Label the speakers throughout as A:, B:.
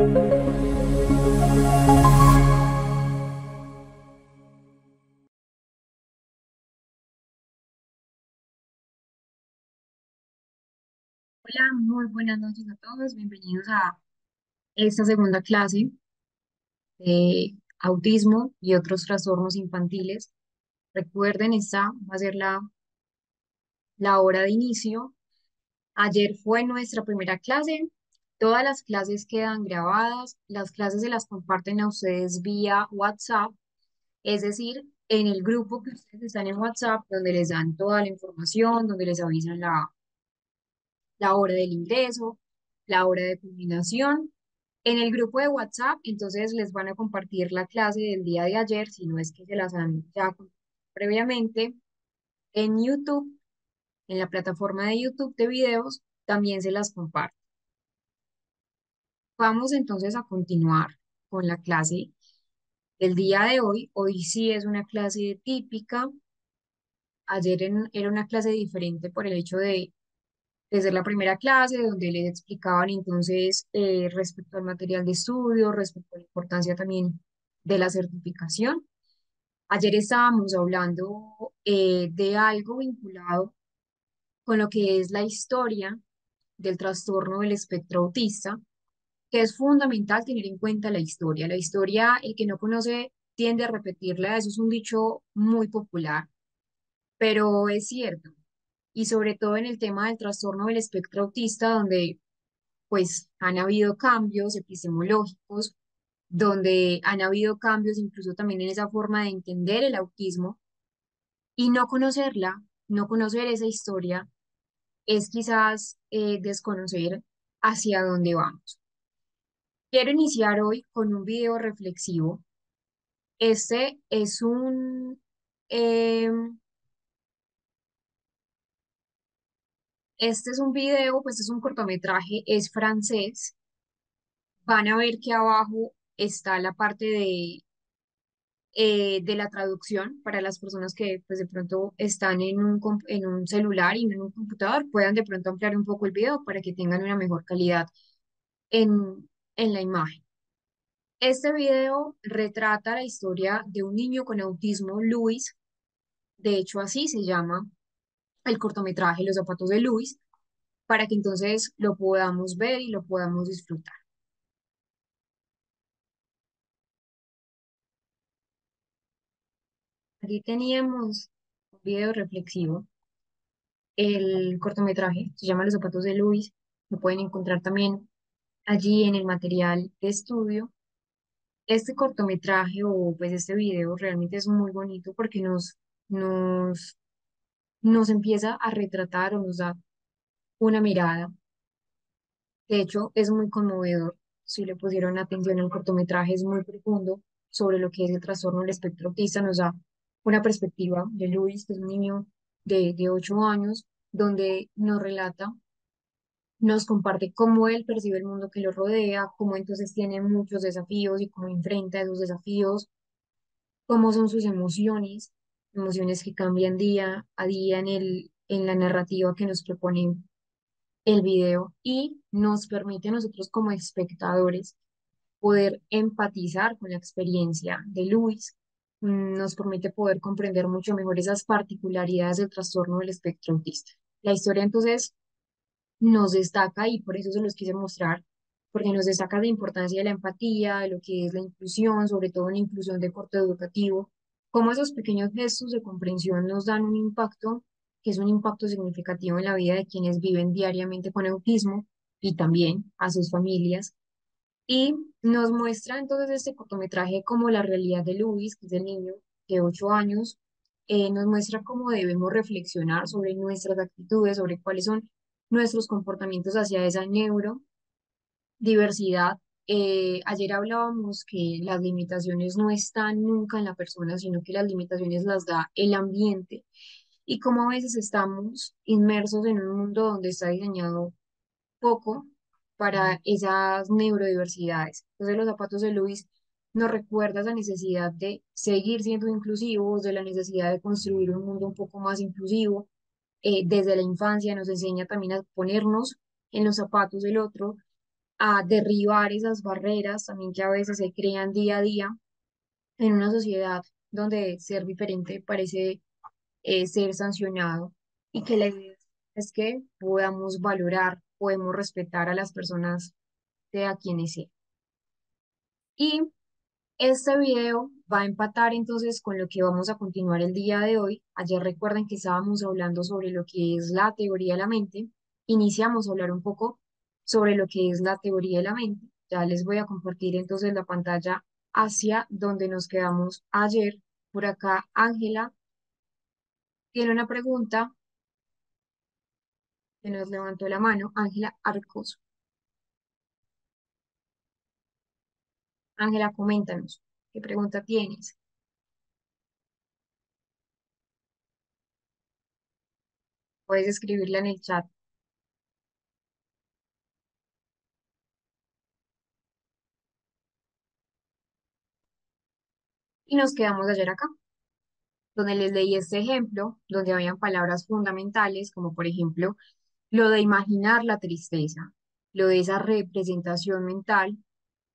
A: Hola, muy buenas noches a todos. Bienvenidos a esta segunda clase de autismo y otros trastornos infantiles. Recuerden, esta va a ser la hora de inicio. Ayer fue nuestra primera clase. Todas las clases quedan grabadas. Las clases se las comparten a ustedes vía WhatsApp, es decir, en el grupo que ustedes están en WhatsApp, donde les dan toda la información, donde les avisan la hora del ingreso, la hora de culminación. En el grupo de WhatsApp, entonces les van a compartir la clase del día de ayer, si no es que se las han ya previamente. En YouTube, en la plataforma de YouTube de videos, también se las comparto. Vamos entonces a continuar con la clase del día de hoy. Hoy sí es una clase típica. Ayer era una clase diferente por el hecho de ser la primera clase, donde les explicaban entonces respecto al material de estudio, respecto a la importancia también de la certificación. Ayer estábamos hablando de algo vinculado con lo que es la historia del trastorno del espectro autista, que es fundamental tener en cuenta la historia. La historia, el que no conoce tiende a repetirla, eso es un dicho muy popular, pero es cierto. Y sobre todo en el tema del trastorno del espectro autista, donde pues han habido cambios epistemológicos, donde han habido cambios incluso también en esa forma de entender el autismo y no conocerla, no conocer esa historia es quizás desconocer hacia dónde vamos. Quiero iniciar hoy con un video reflexivo. Este es em, este es un video, pues es un cortometraje, es francés. Van a ver que abajo está la parte de la traducción para las personas que pues de pronto están en un celular y no en un computador, puedan de pronto ampliar un poco el video para que tengan una mejor calidad en la imagen. Este video retrata la historia de un niño con autismo, Luis. De hecho así se llama el cortometraje Los zapatos de Luis, para que entonces lo podamos ver y lo podamos disfrutar. Aquí teníamos un video reflexivo. El cortometraje se llama Los zapatos de Luis. Lo pueden encontrar también allí en el material de estudio. Este cortometraje o pues este video realmente es muy bonito porque nos, nos empieza a retratar o nos da una mirada. De hecho, es muy conmovedor. Si le pusieron atención al cortometraje, es muy profundo sobre lo que es el trastorno del espectro autista. Nos da una perspectiva de Luis, que es un niño de 8 años, donde nos relata, nos comparte cómo él percibe el mundo que lo rodea, cómo entonces tiene muchos desafíos y cómo enfrenta esos desafíos, cómo son sus emociones, emociones que cambian día a día en la narrativa que nos propone el video y nos permite a nosotros como espectadores poder empatizar con la experiencia de Luis, nos permite poder comprender mucho mejor esas particularidades del trastorno del espectro autista. La historia entonces nos destaca y por eso se los quise mostrar, porque nos destaca la importancia de la empatía, de lo que es la inclusión, sobre todo en la inclusión de corte educativo, cómo esos pequeños gestos de comprensión nos dan un impacto, que es un impacto significativo en la vida de quienes viven diariamente con autismo y también a sus familias. Y nos muestra entonces este cortometraje como la realidad de Luis, que es el niño de 8 años, nos muestra cómo debemos reflexionar sobre nuestras actitudes, sobre cuáles son nuestros comportamientos hacia esa neurodiversidad. Ayer hablábamos que las limitaciones no están nunca en la persona, sino que las limitaciones las da el ambiente y cómo a veces estamos inmersos en un mundo donde está diseñado poco para esas neurodiversidades. Entonces, los zapatos de Luis nos recuerda esa necesidad de seguir siendo inclusivos, de la necesidad de construir un mundo un poco más inclusivo. Desde la infancia nos enseña también a ponernos en los zapatos del otro a derribar esas barreras también que a veces se crean día a día en una sociedad donde ser diferente parece ser sancionado y que la idea es que podamos valorar, podemos respetar a las personas de a quienes sea. Y este video va a empatar entonces con lo que vamos a continuar el día de hoy. Ayer recuerden que estábamos hablando sobre lo que es la teoría de la mente. Iniciamos a hablar un poco sobre lo que es la teoría de la mente. Ya les voy a compartir entonces la pantalla hacia donde nos quedamos ayer. Por acá, Ángela tiene una pregunta que nos levantó la mano, Ángela Arcos. Ángela, coméntanos, ¿qué pregunta tienes? Puedes escribirla en el chat y nos quedamos ayer acá, donde les leí este ejemplo, donde habían palabras fundamentales, como por ejemplo lo de imaginar la tristeza, lo de esa representación mental,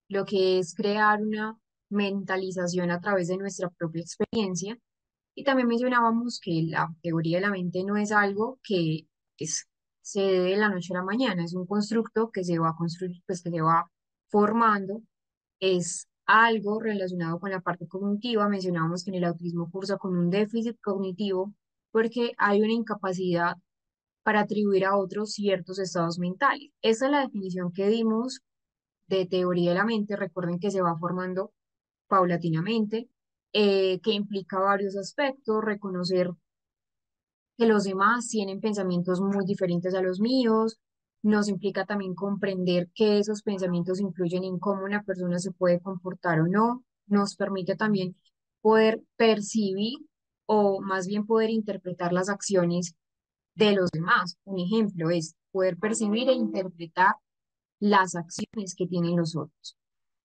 A: lo que es crear una mentalización a través de nuestra propia experiencia. Y también mencionábamos que la teoría de la mente no es algo que pues, se dé de la noche a la mañana, es un constructo que se va construir, pues que se va formando, es algo relacionado con la parte cognitiva. Mencionábamos que en el autismo cursa con un déficit cognitivo porque hay una incapacidad para atribuir a otros ciertos estados mentales. Esa es la definición que dimos de teoría de la mente. Recuerden que se va formando paulatinamente, que implica varios aspectos, reconocer que los demás tienen pensamientos muy diferentes a los míos, nos implica también comprender que esos pensamientos influyen en cómo una persona se puede comportar o no, nos permite también poder percibir o más bien poder interpretar las acciones de los demás. Un ejemplo es poder percibir e interpretar las acciones que tienen los otros.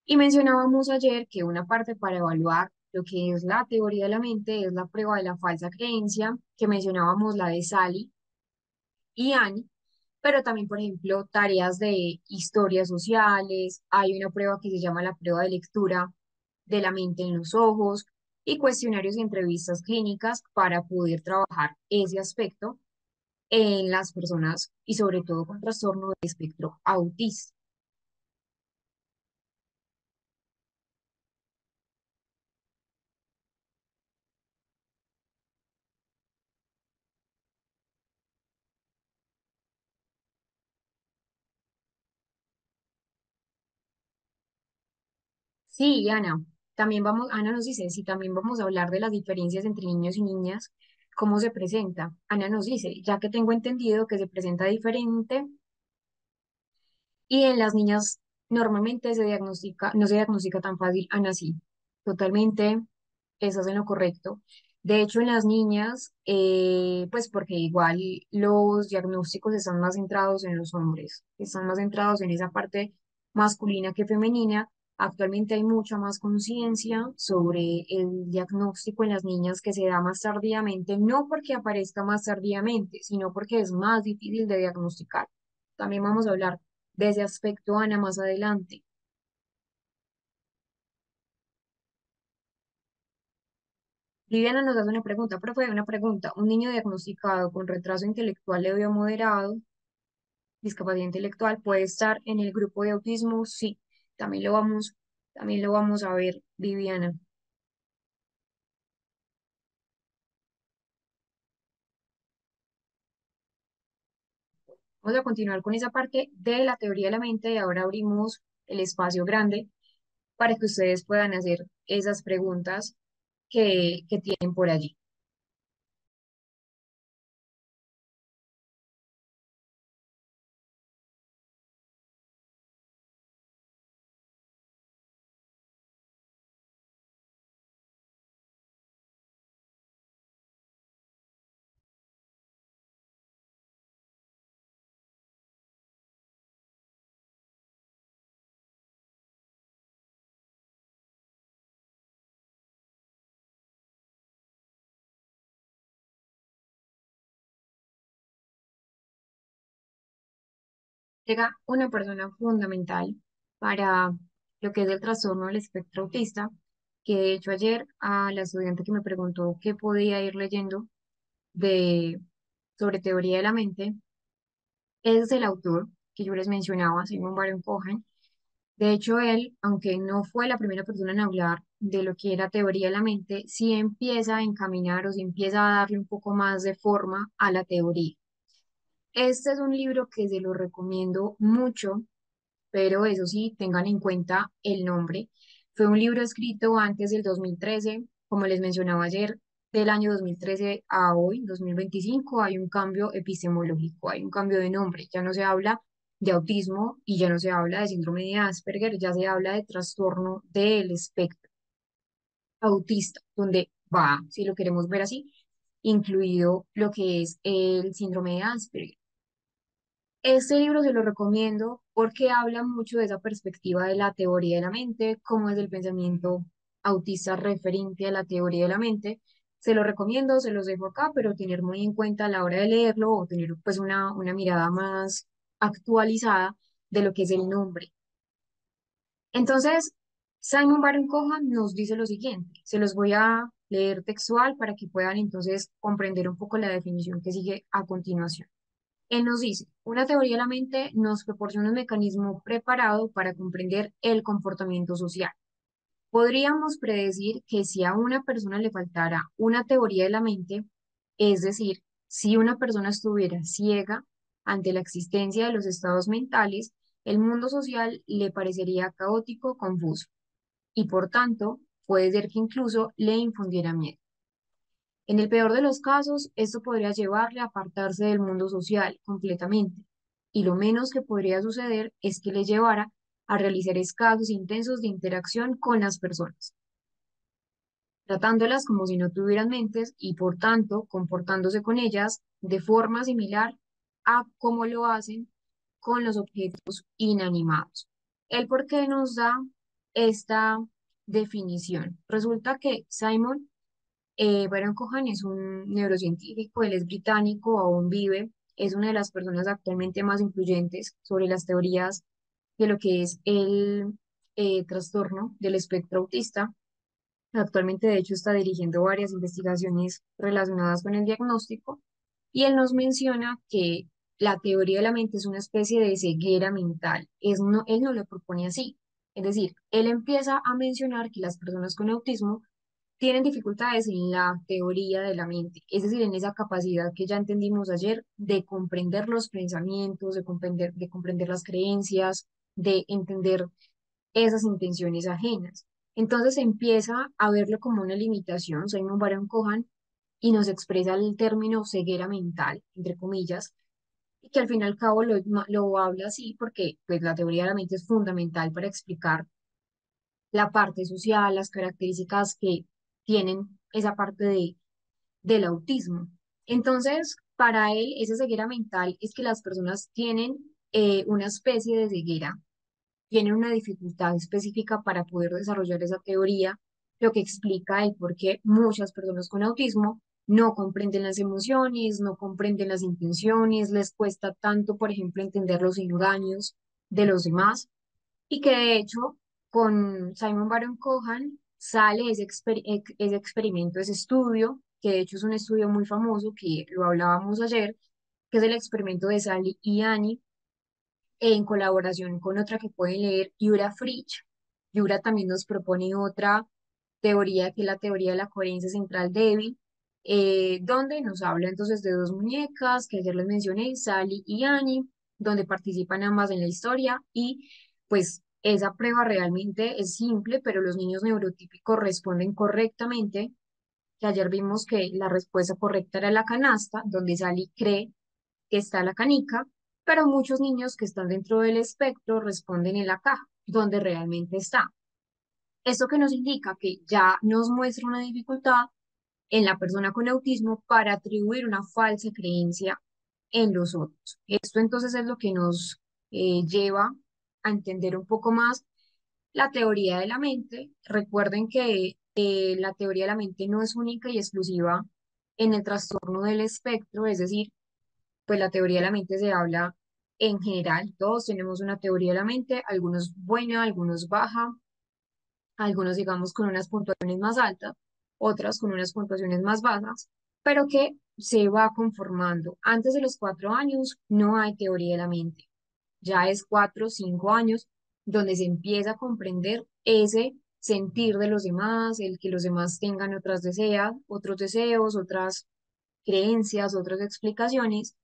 A: Y mencionábamos ayer que una parte para evaluar lo que es la teoría de la mente es la prueba de la falsa creencia, que mencionábamos la de Sally y Annie, pero también, por ejemplo, tareas de historias sociales, hay una prueba que se llama la prueba de lectura de la mente en los ojos y cuestionarios y entrevistas clínicas para poder trabajar ese aspecto en las personas y sobre todo con trastorno de espectro autista. Sí, Ana, también vamos, Ana nos dice, sí, también vamos a hablar de las diferencias entre niños y niñas, cómo se presenta. Ana nos dice, ya que tengo entendido que se presenta diferente y en las niñas normalmente se diagnostica, no se diagnostica tan fácil, Ana sí, totalmente, estás en lo correcto. De hecho, en las niñas, pues porque igual los diagnósticos están más centrados en los hombres, están más centrados en esa parte masculina que femenina. Actualmente hay mucha más conciencia sobre el diagnóstico en las niñas que se da más tardíamente, no porque aparezca más tardíamente, sino porque es más difícil de diagnosticar. También vamos a hablar de ese aspecto, Ana, más adelante. Viviana nos hace una pregunta, pero fue una pregunta. ¿Un niño diagnosticado con retraso intelectual leve o moderado, discapacidad intelectual, puede estar en el grupo de autismo? Sí, también lo vamos a ver, Viviana. Vamos a continuar con esa parte de la teoría de la mente y ahora abrimos el espacio grande para que ustedes puedan hacer esas preguntas que tienen por allí. Llega una persona fundamental para lo que es el trastorno del espectro autista, que de hecho ayer a la estudiante que me preguntó qué podía ir leyendo de, sobre teoría de la mente, es el autor que yo les mencionaba, Simon Baron Cohen. De hecho, él, aunque no fue la primera persona en hablar de lo que era teoría de la mente, sí empieza a encaminar o sí empieza a darle un poco más de forma a la teoría. Este es un libro que se lo recomiendo mucho, pero eso sí, tengan en cuenta el nombre. Fue un libro escrito antes del 2013, como les mencionaba ayer, del año 2013 a hoy, 2025, hay un cambio epistemológico, hay un cambio de nombre. Ya no se habla de autismo y ya no se habla de síndrome de Asperger, ya se habla de trastorno del espectro autista, donde va, si lo queremos ver así, incluido lo que es el síndrome de Asperger. Este libro se lo recomiendo porque habla mucho de esa perspectiva de la teoría de la mente, cómo es el pensamiento autista referente a la teoría de la mente. Se lo recomiendo, se los dejo acá, pero tener muy en cuenta a la hora de leerlo o tener pues una mirada más actualizada de lo que es el nombre. Entonces, Simon Baron Cohen nos dice lo siguiente, se los voy a leer textual para que puedan entonces comprender un poco la definición que sigue a continuación. Él nos dice, una teoría de la mente nos proporciona un mecanismo preparado para comprender el comportamiento social. Podríamos predecir que si a una persona le faltara una teoría de la mente, es decir, si una persona estuviera ciega ante la existencia de los estados mentales, el mundo social le parecería caótico, confuso, y por tanto puede ser que incluso le infundiera miedo. En el peor de los casos, esto podría llevarle a apartarse del mundo social completamente, y lo menos que podría suceder es que le llevara a realizar escasos intensos de interacción con las personas, tratándolas como si no tuvieran mentes y por tanto comportándose con ellas de forma similar a cómo lo hacen con los objetos inanimados. ¿El por qué nos da esta definición? Resulta que Simon Byron Cohen es un neurocientífico, él es británico, aún vive, es una de las personas actualmente más influyentes sobre las teorías de lo que es el trastorno del espectro autista. Actualmente, de hecho, está dirigiendo varias investigaciones relacionadas con el diagnóstico y él nos menciona que la teoría de la mente es una especie de ceguera mental. Él no lo propone así. Es decir, él empieza a mencionar que las personas con autismo tienen dificultades en la teoría de la mente, es decir, en esa capacidad que ya entendimos ayer de comprender los pensamientos, de comprender las creencias, de entender esas intenciones ajenas. Entonces empieza a verlo como una limitación, Simon Baron Cohen, y nos expresa el término ceguera mental, entre comillas, y que al fin y al cabo lo habla así porque pues, la teoría de la mente es fundamental para explicar la parte social, las características que tienen esa parte del autismo. Entonces, para él, esa ceguera mental es que las personas tienen una especie de ceguera, tienen una dificultad específica para poder desarrollar esa teoría, lo que explica el por qué muchas personas con autismo no comprenden las emociones, no comprenden las intenciones, les cuesta tanto, por ejemplo, entender los engaños de los demás y que de hecho con Simon Baron Cohen sale ese experimento, ese estudio, que de hecho es un estudio muy famoso que lo hablábamos ayer, que es el experimento de Sally y Annie en colaboración con otra que pueden leer, Yura Fritsch. Yura también nos propone otra teoría, que es la teoría de la coherencia central débil, donde nos habla entonces de dos muñecas que ayer les mencioné, Sally y Annie, donde participan ambas en la historia y pues esa prueba realmente es simple, pero los niños neurotípicos responden correctamente, que ayer vimos que la respuesta correcta era la canasta, donde Sally cree que está la canica, pero muchos niños que están dentro del espectro responden en la caja, donde realmente está. Esto que nos indica que ya nos muestra una dificultad en la persona con autismo para atribuir una falsa creencia en los otros. Esto entonces es lo que nos lleva a entender un poco más la teoría de la mente. Recuerden que la teoría de la mente no es única y exclusiva en el trastorno del espectro, es decir, pues la teoría de la mente se habla En general, todos tenemos una teoría de la mente, algunos buena, algunos baja, algunos digamos con unas puntuaciones más altas, otras con unas puntuaciones más bajas, pero que se va conformando. Antes de los 4 años no hay teoría de la mente, ya es 4 o 5 años donde se empieza a comprender ese sentir de los demás, el que los demás tengan otros deseos, otras creencias, otras explicaciones.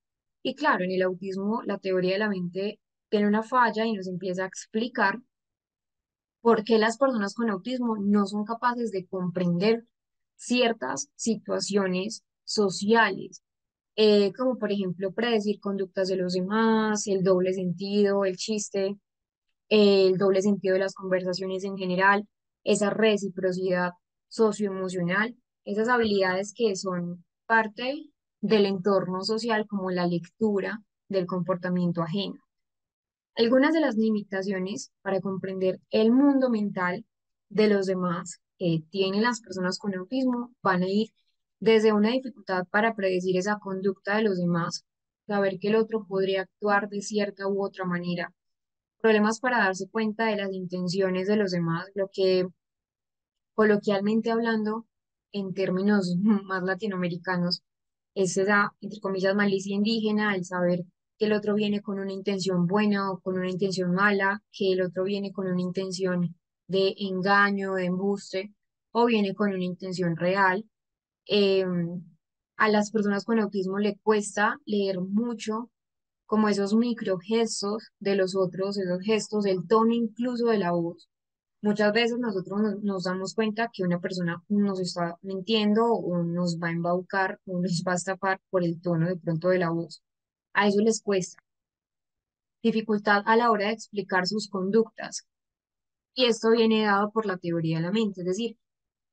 A: Y claro, en el autismo la teoría de la mente tiene una falla y nos empieza a explicar por qué las personas con autismo no son capaces de comprender ciertas situaciones sociales, como por ejemplo predecir conductas de los demás, el doble sentido, el chiste, el doble sentido de las conversaciones en general, esa reciprocidad socioemocional, esas habilidades que son parte del entorno social como la lectura del comportamiento ajeno. Algunas de las limitaciones para comprender el mundo mental de los demás que tienen las personas con autismo van a ir desde una dificultad para predecir esa conducta de los demás, saber que el otro podría actuar de cierta u otra manera, problemas para darse cuenta de las intenciones de los demás, lo que coloquialmente hablando, en términos más latinoamericanos, es esa, entre comillas, malicia indígena, el saber que el otro viene con una intención buena o con una intención mala, que el otro viene con una intención de engaño, de embuste, o viene con una intención real. Eh, a las personas con autismo le cuesta leer mucho como esos microgestos de los otros, esos gestos, el tono incluso de la voz. Muchas veces nosotros nos damos cuenta que una persona nos está mintiendo o nos va a embaucar o nos va a estafar por el tono de pronto de la voz. A eso les cuesta. Dificultad a la hora de explicar sus conductas. Y esto viene dado por la teoría de la mente, es decir,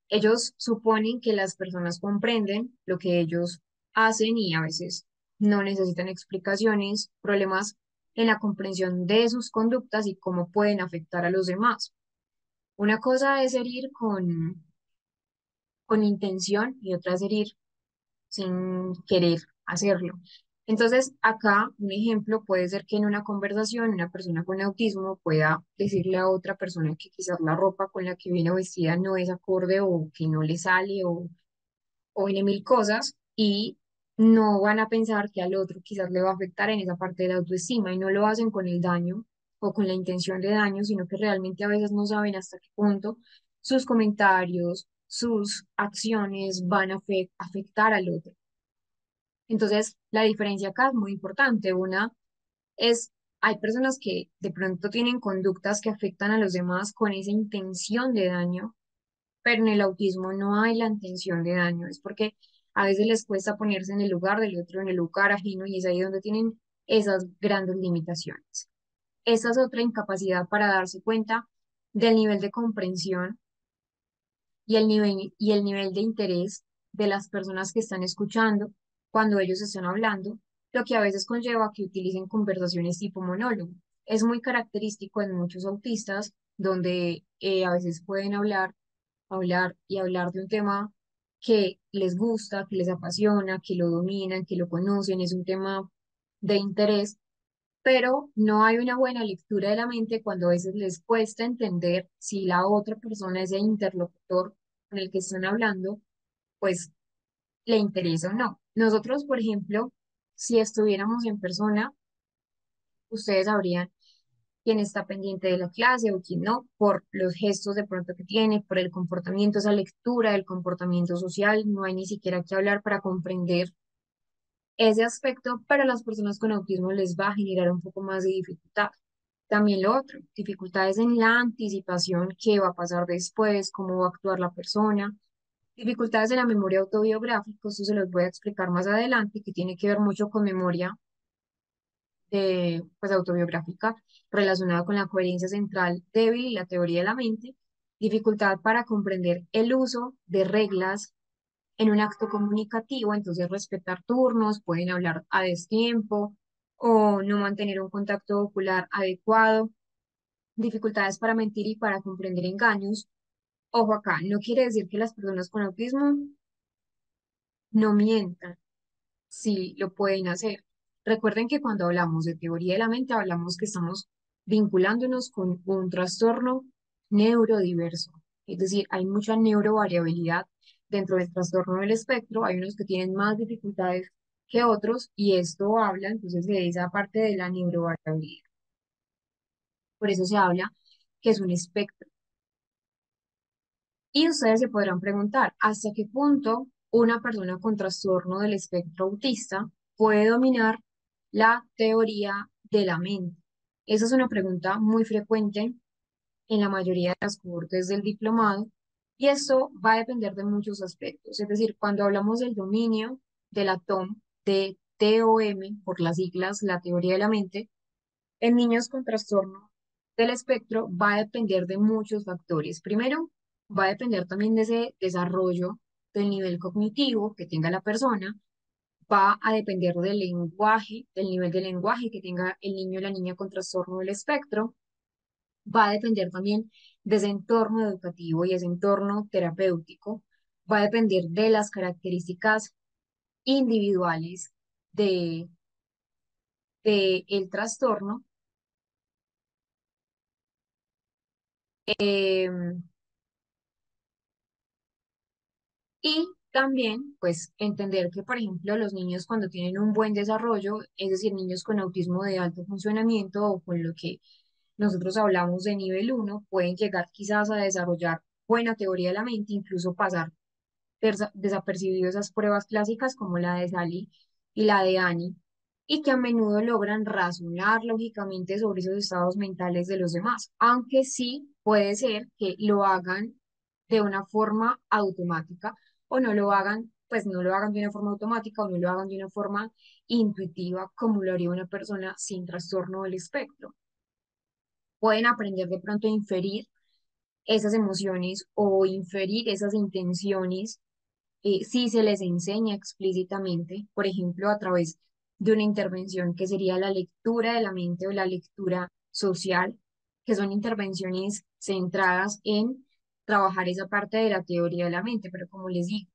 A: ellos suponen que las personas comprenden lo que ellos hacen y a veces no necesitan explicaciones, problemas en la comprensión de sus conductas y cómo pueden afectar a los demás. Una cosa es herir con intención y otra es herir sin querer hacerlo. Entonces, acá un ejemplo puede ser que en una conversación una persona con autismo pueda decirle a otra persona que quizás la ropa con la que viene vestida no es acorde o que no le sale o viene mil cosas y no van a pensar que al otro quizás le va a afectar en esa parte de la autoestima y no lo hacen con el daño o con la intención de daño, sino que realmente a veces no saben hasta qué punto sus comentarios, sus acciones van a afectar al otro. Entonces, la diferencia acá es muy importante. Una es, hay personas que de pronto tienen conductas que afectan a los demás con esa intención de daño, pero en el autismo no hay la intención de daño, es porque a veces les cuesta ponerse en el lugar del otro, en el lugar ajeno, y es ahí donde tienen esas grandes limitaciones. Esa es otra incapacidad para darse cuenta del nivel de comprensión y el nivel de interés de las personas que están escuchando cuando ellos están hablando, lo que a veces conlleva que utilicen conversaciones tipo monólogo. Es muy característico en muchos autistas donde a veces pueden hablar y hablar de un tema que les gusta, que les apasiona, que lo dominan, que lo conocen, es un tema de interés, pero no hay una buena lectura de la mente cuando a veces les cuesta entender si la otra persona, ese interlocutor con el que están hablando, pues le interesa o no. Nosotros, por ejemplo, si estuviéramos en persona, ustedes sabrían quién está pendiente de la clase o quién no, por los gestos de pronto que tiene, por el comportamiento, esa lectura del comportamiento social, no hay ni siquiera que hablar para comprender ese aspecto, pero a las personas con autismo les va a generar un poco más de dificultad. También lo otro, dificultades en la anticipación, qué va a pasar después, cómo va a actuar la persona, dificultades en la memoria autobiográfica, esto se los voy a explicar más adelante, que tiene que ver mucho con memoria pues, autobiográfica relacionada con la coherencia central débil y la teoría de la mente, dificultad para comprender el uso de reglas en un acto comunicativo, entonces respetar turnos, pueden hablar a destiempo o no mantener un contacto ocular adecuado, dificultades para mentir y para comprender engaños. Ojo acá, no quiere decir que las personas con autismo no mientan, sí lo pueden hacer. Recuerden que cuando hablamos de teoría de la mente, hablamos que estamos vinculándonos con un trastorno neurodiverso. Es decir, hay mucha neurovariabilidad dentro del trastorno del espectro. Hay unos que tienen más dificultades que otros y esto habla entonces de esa parte de la neurovariabilidad. Por eso se habla que es un espectro. Y ustedes se podrán preguntar, ¿hasta qué punto una persona con trastorno del espectro autista puede dominar la teoría de la mente? Esa es una pregunta muy frecuente en la mayoría de las cohortes del diplomado y esto va a depender de muchos aspectos. Es decir, cuando hablamos del dominio de la TOM, de TOM, por las siglas, la teoría de la mente, en niños con trastorno del espectro va a depender de muchos factores. Primero, va a depender también de ese desarrollo del nivel cognitivo que tenga la persona, va a depender del lenguaje, del nivel de lenguaje que tenga el niño o la niña con trastorno del espectro, va a depender también de ese entorno educativo y ese entorno terapéutico, va a depender de las características individuales de, de el trastorno. em, Y también, pues, entender que, por ejemplo, los niños cuando tienen un buen desarrollo, es decir, niños con autismo de alto funcionamiento o con lo que nosotros hablamos de nivel uno pueden llegar quizás a desarrollar buena teoría de la mente, incluso pasar desapercibido esas pruebas clásicas como la de Sally y la de Annie, y que a menudo logran razonar lógicamente sobre esos estados mentales de los demás, aunque sí puede ser que lo hagan de una forma automática o no lo hagan, pues no lo hagan de una forma automática o no lo hagan de una forma intuitiva como lo haría una persona sin trastorno del espectro. Pueden aprender de pronto a inferir esas emociones o inferir esas intenciones si se les enseña explícitamente, por ejemplo, a través de una intervención que sería la lectura de la mente o la lectura social, que son intervenciones centradas en trabajar esa parte de la teoría de la mente, pero como les digo,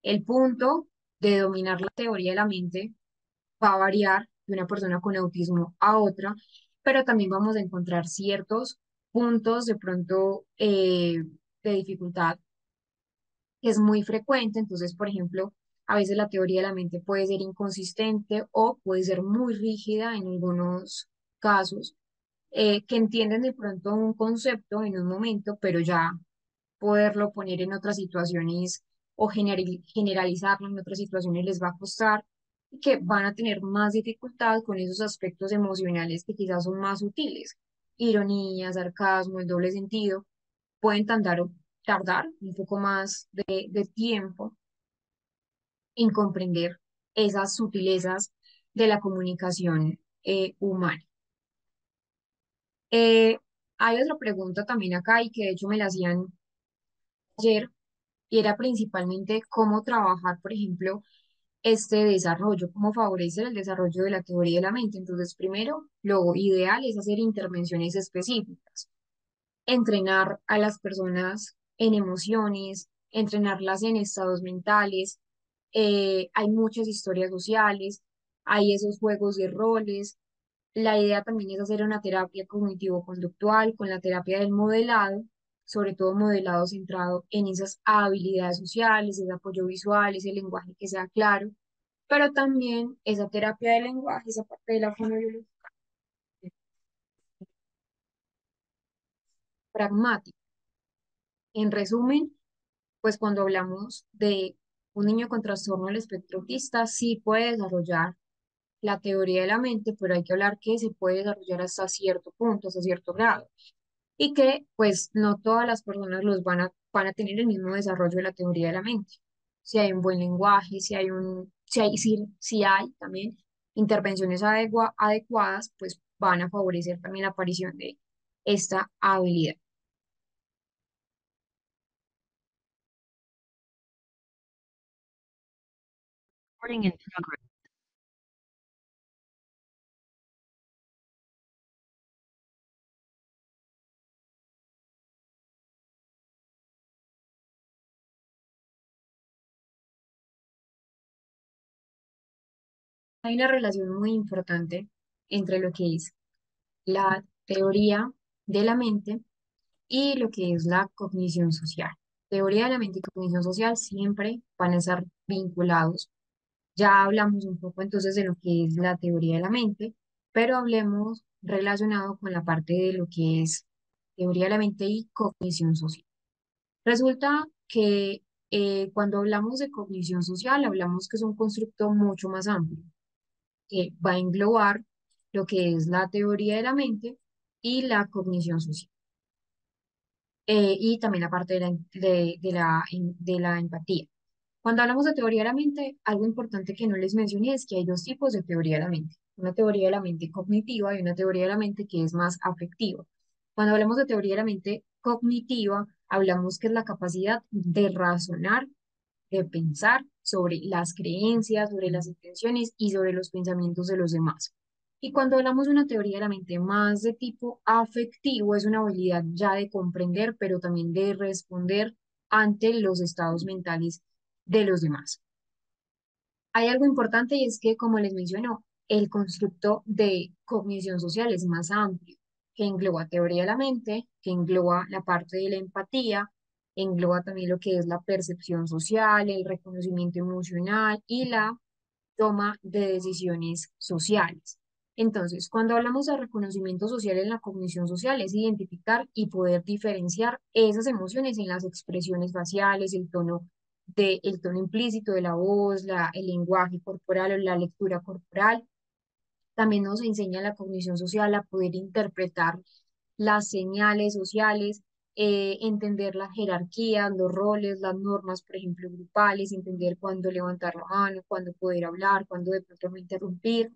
A: el punto de dominar la teoría de la mente va a variar de una persona con autismo a otra, pero también vamos a encontrar ciertos puntos de pronto de dificultad que es muy frecuente. Entonces, por ejemplo, a veces la teoría de la mente puede ser inconsistente o puede ser muy rígida en algunos casos, que entienden de pronto un concepto en un momento, pero ya poderlo poner en otras situaciones o generalizarlo en otras situaciones les va a costar y que van a tener más dificultad con esos aspectos emocionales que quizás son más sutiles. Ironía, sarcasmo, el doble sentido pueden tardar un poco más de tiempo en comprender esas sutilezas de la comunicación humana. Eh, Hay otra pregunta también acá y que de hecho me la hacían ayer y era principalmente cómo trabajar, por ejemplo, este desarrollo, cómo favorecer el desarrollo de la teoría de la mente. Entonces, primero, lo ideal es hacer intervenciones específicas, entrenar a las personas en emociones, entrenarlas en estados mentales. Hay muchas historias sociales, hay esos juegos de roles. La idea también es hacer una terapia cognitivo-conductual con la terapia del modelado, sobre todo modelado centrado en esas habilidades sociales, ese apoyo visual, ese lenguaje que sea claro, pero también esa terapia del lenguaje, esa parte de la fonobiología pragmática. En resumen, pues cuando hablamos de un niño con trastorno del espectro autista, sí puede desarrollar la teoría de la mente, pero hay que hablar que se puede desarrollar hasta cierto punto, hasta cierto grado, y que pues no todas las personas van a tener el mismo desarrollo de la teoría de la mente. Si hay un buen lenguaje, si hay también intervenciones adecuadas, pues van a favorecer también la aparición de esta habilidad.
B: Recording in progress.
A: Hay una relación muy importante entre lo que es la teoría de la mente y lo que es la cognición social. Teoría de la mente y cognición social siempre van a estar vinculados. Ya hablamos un poco entonces de lo que es la teoría de la mente, pero hablemos relacionado con la parte de lo que es teoría de la mente y cognición social. Resulta que cuando hablamos de cognición social, hablamos que es un constructo mucho más amplio, que va a englobar lo que es la teoría de la mente y la cognición social, y también la parte de la empatía. Cuando hablamos de teoría de la mente, algo importante que no les mencioné es que hay dos tipos de teoría de la mente. Una teoría de la mente cognitiva y una teoría de la mente que es más afectiva. Cuando hablamos de teoría de la mente cognitiva, hablamos que es la capacidad de razonar, de pensar sobre las creencias, sobre las intenciones y sobre los pensamientos de los demás. Y cuando hablamos de una teoría de la mente más de tipo afectivo, es una habilidad ya de comprender, pero también de responder ante los estados mentales de los demás. Hay algo importante y es que, como les mencionó, el constructo de cognición social es más amplio, que engloba teoría de la mente, que engloba la parte de la empatía, engloba también lo que es la percepción social, el reconocimiento emocional y la toma de decisiones sociales. Entonces, cuando hablamos de reconocimiento social en la cognición social, es identificar y poder diferenciar esas emociones en las expresiones faciales, el tono implícito de la voz, el lenguaje corporal o la lectura corporal. También nos enseña la cognición social a poder interpretar las señales sociales, entender las jerarquías, los roles, las normas, por ejemplo, grupales, entender cuándo levantar la mano, cuándo poder hablar, cuándo de pronto no interrumpir.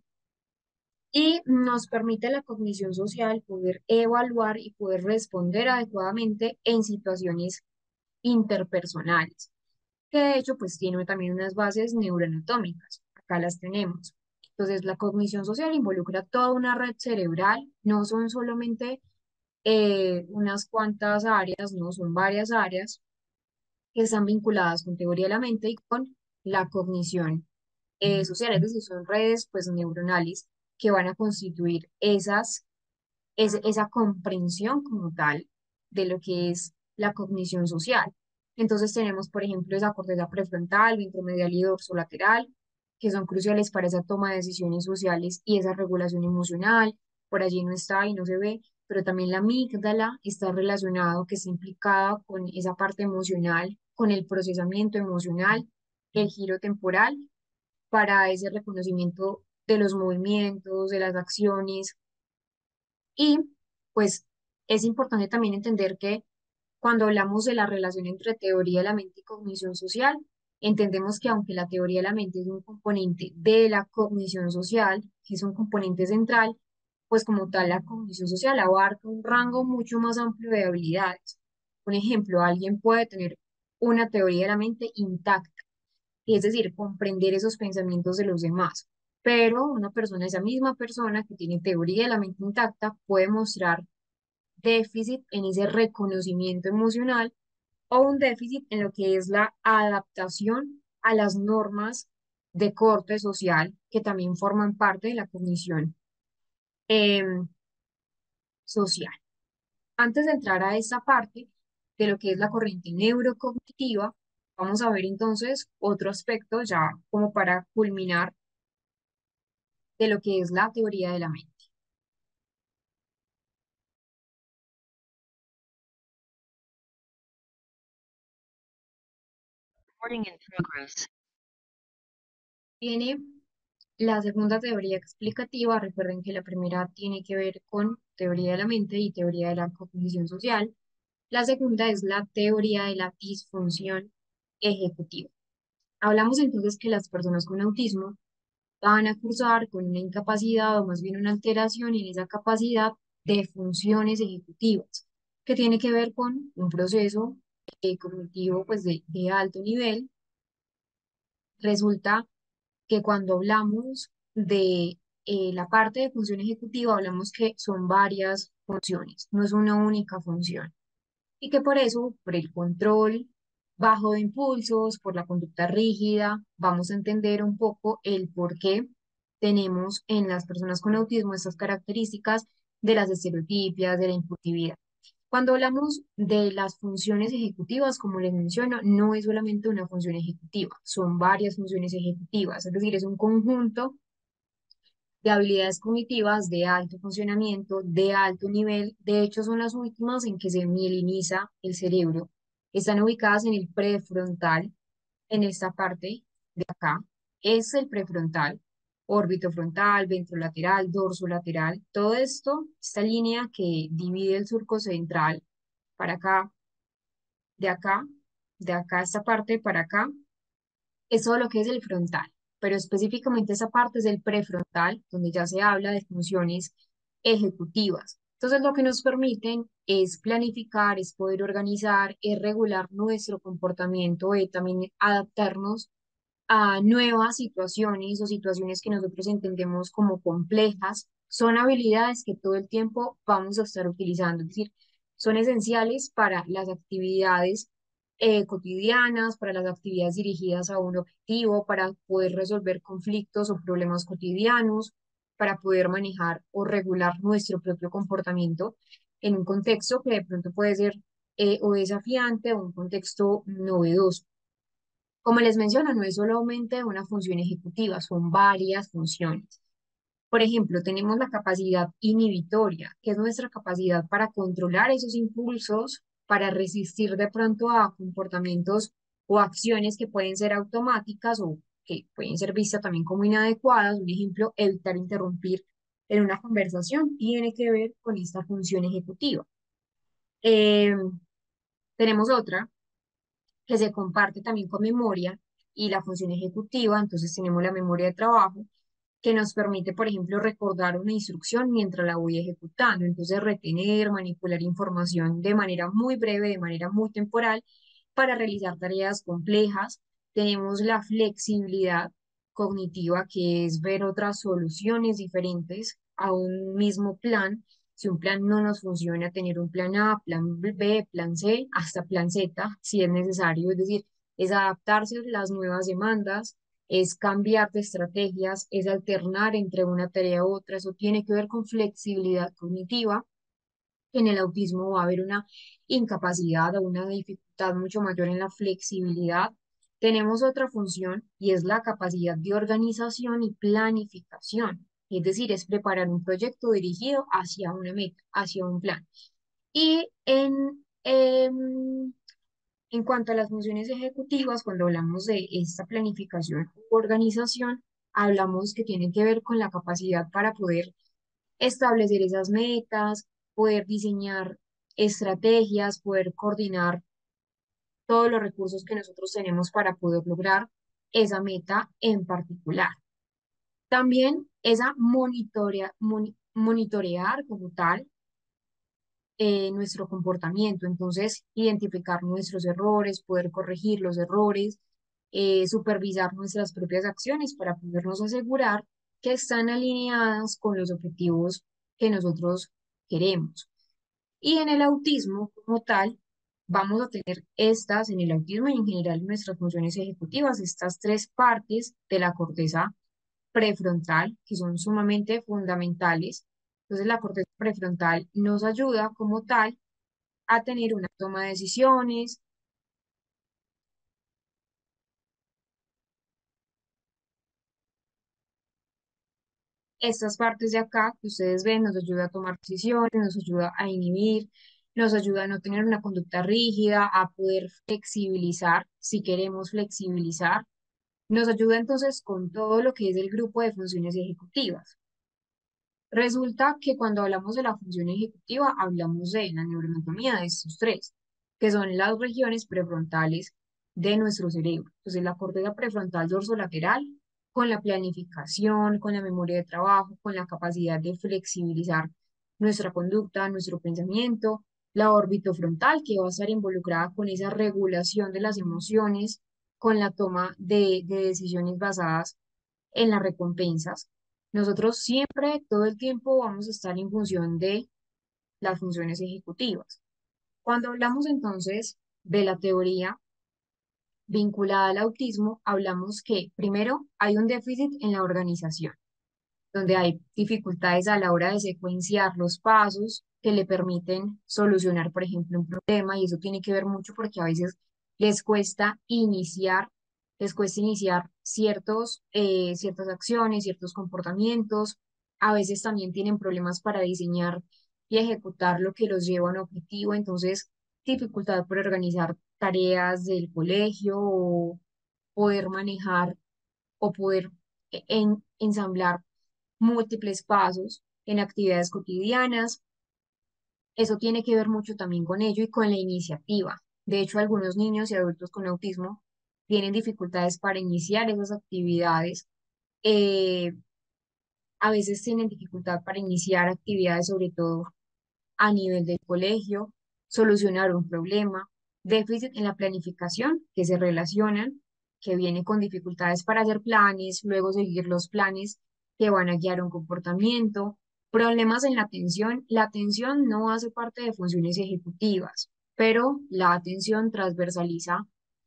A: Y nos permite la cognición social poder evaluar y poder responder adecuadamente en situaciones interpersonales, que de hecho pues tiene también unas bases neuroanatómicas. Acá las tenemos. Entonces, la cognición social involucra toda una red cerebral, no son solamente unas cuantas áreas, no son varias áreas que están vinculadas con teoría de la mente y con la cognición social, es decir, son redes pues neuronales que van a constituir esa comprensión como tal de lo que es la cognición social. Entonces tenemos, por ejemplo, esa corteza prefrontal, ventromedial y dorsolateral, que son cruciales para esa toma de decisiones sociales y esa regulación emocional. Por allí no está y no se ve, pero también la amígdala está relacionado, que está implicada con esa parte emocional, con el procesamiento emocional, el giro temporal para ese reconocimiento de los movimientos, de las acciones. Y pues es importante también entender que cuando hablamos de la relación entre teoría de la mente y cognición social, entendemos que aunque la teoría de la mente es un componente de la cognición social, que es un componente central, pues como tal la cognición social abarca un rango mucho más amplio de habilidades. Por ejemplo, alguien puede tener una teoría de la mente intacta, y es decir, comprender esos pensamientos de los demás. Pero una persona, esa misma persona que tiene teoría de la mente intacta, puede mostrar déficit en ese reconocimiento emocional o un déficit en lo que es la adaptación a las normas de corte social que también forman parte de la cognición em, social. Antes de entrar a esta parte de lo que es la corriente neurocognitiva, vamos a ver entonces otro aspecto ya como para culminar de lo que es la teoría de la mente.
B: Recording in progress.
A: Tiene la segunda teoría explicativa. Recuerden que la primera tiene que ver con teoría de la mente y teoría de la cognición social. La segunda es la teoría de la disfunción ejecutiva. Hablamos entonces que las personas con autismo van a cursar con una incapacidad o más bien una alteración en esa capacidad de funciones ejecutivas, que tiene que ver con un proceso cognitivo pues de alto nivel. Resulta que cuando hablamos de la parte de función ejecutiva, hablamos que son varias funciones, no es una única función. Y que por eso, por el control bajo de impulsos, por la conducta rígida, vamos a entender un poco el por qué. tenemos en las personas con autismo estas características de las estereotipias, de la impulsividad. Cuando hablamos de las funciones ejecutivas, como les menciono, no es solamente una función ejecutiva, son varias funciones ejecutivas, es decir, es un conjunto de habilidades cognitivas de alto funcionamiento, de alto nivel. De hecho, son las últimas en que se mieliniza el cerebro. Están ubicadas en el prefrontal, en esta parte de acá. Es el prefrontal, órbito frontal, ventrolateral, dorsolateral. Todo esto, esta línea que divide el surco central para acá, de acá, de acá, esta parte para acá, es todo lo que es el frontal, pero específicamente esa parte es el prefrontal, donde ya se habla de funciones ejecutivas. Entonces, lo que nos permiten es planificar, es poder organizar, es regular nuestro comportamiento, también adaptarnos a nuevas situaciones o situaciones que nosotros entendemos como complejas. Son habilidades que todo el tiempo vamos a estar utilizando, es decir, son esenciales para las actividades cotidianas, para las actividades dirigidas a un objetivo, para poder resolver conflictos o problemas cotidianos, para poder manejar o regular nuestro propio comportamiento en un contexto que de pronto puede ser o desafiante o un contexto novedoso. Como les menciono, no es solamente una función ejecutiva, son varias funciones. Por ejemplo, tenemos la capacidad inhibitoria, que es nuestra capacidad para controlar esos impulsos, para resistir de pronto a comportamientos o acciones que pueden ser automáticas o que pueden ser vistas también como inadecuadas. Un ejemplo, evitar interrumpir en una conversación tiene que ver con esta función ejecutiva. Eh, tenemos otra que se comparte también con memoria y la función ejecutiva. Entonces tenemos la memoria de trabajo que nos permite, por ejemplo, recordar una instrucción mientras la voy ejecutando. Entonces retener, manipular información de manera muy breve, de manera muy temporal, para realizar tareas complejas. Tenemos la flexibilidad cognitiva, que es ver otras soluciones diferentes a un mismo plan. Si un plan no nos funciona, tener un plan A, plan B, plan C, hasta plan Z, si es necesario. Es decir, es adaptarse a las nuevas demandas, es cambiar de estrategias, es alternar entre una tarea u otra. Eso tiene que ver con flexibilidad cognitiva. En el autismo va a haber una incapacidad o una dificultad mucho mayor en la flexibilidad. Tenemos otra función y es la capacidad de organización y planificación. Es decir, es preparar un proyecto dirigido hacia una meta, hacia un plan. Y en cuanto a las funciones ejecutivas, cuando hablamos de esta planificación u organización, hablamos que tienen que ver con la capacidad para poder establecer esas metas, poder diseñar estrategias, poder coordinar todos los recursos que nosotros tenemos para poder lograr esa meta en particular. También esa monitorear como tal nuestro comportamiento, entonces identificar nuestros errores, poder corregir los errores, supervisar nuestras propias acciones para podernos asegurar que están alineadas con los objetivos que nosotros queremos. Y en el autismo como tal, vamos a tener estas, en el autismo y en general en nuestras funciones ejecutivas, estas tres partes de la corteza prefrontal que son sumamente fundamentales. Entonces, la corteza prefrontal nos ayuda como tal a tener una toma de decisiones. Estas partes de acá que ustedes ven nos ayuda a tomar decisiones, nos ayuda a inhibir, nos ayuda a no tener una conducta rígida, a poder flexibilizar si queremos flexibilizar. Nos ayuda entonces con todo lo que es el grupo de funciones ejecutivas. Resulta que cuando hablamos de la función ejecutiva, hablamos de la neuroanatomía de estos tres, que son las regiones prefrontales de nuestro cerebro. Entonces, la corteza prefrontal dorsolateral, con la planificación, con la memoria de trabajo, con la capacidad de flexibilizar nuestra conducta, nuestro pensamiento. La frontal, que va a estar involucrada con esa regulación de las emociones, con la toma de decisiones basadas en las recompensas. Nosotros siempre, todo el tiempo, vamos a estar en función de las funciones ejecutivas. Cuando hablamos entonces de la teoría vinculada al autismo, hablamos que primero hay un déficit en la organización. donde hay dificultades a la hora de secuenciar los pasos que le permiten solucionar, por ejemplo, un problema, y eso tiene que ver mucho porque a veces les cuesta iniciar, les cuesta iniciar ciertas acciones, ciertos comportamientos. A veces también tienen problemas para diseñar y ejecutar lo que los lleva a un objetivo, entonces dificultad por organizar tareas del colegio o poder manejar o poder ensamblar múltiples pasos en actividades cotidianas. Eso tiene que ver mucho también con ello y con la iniciativa. De hecho, algunos niños y adultos con autismo tienen dificultades para iniciar esas actividades. eh, a veces tienen dificultad para iniciar actividades, sobre todo a nivel del colegio, solucionar un problema, déficit en la planificación que se relacionan, que viene con dificultades para hacer planes, luego seguir los planes que van a guiar un comportamiento, problemas en la atención. La atención no hace parte de funciones ejecutivas, pero la atención transversaliza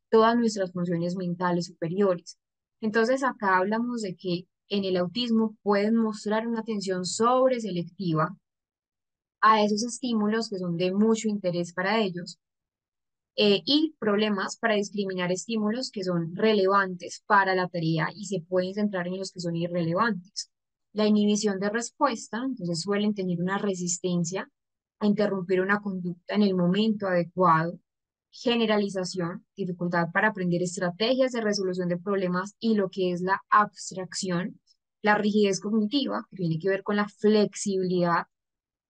A: todas nuestras funciones mentales superiores. Entonces, acá hablamos de que en el autismo pueden mostrar una atención sobreselectiva a esos estímulos que son de mucho interés para ellos, y problemas para discriminar estímulos que son relevantes para la tarea y se pueden centrar en los que son irrelevantes. La inhibición de respuesta, entonces suelen tener una resistencia a interrumpir una conducta en el momento adecuado. Generalización, dificultad para aprender estrategias de resolución de problemas y lo que es la abstracción. La rigidez cognitiva, que tiene que ver con la flexibilidad,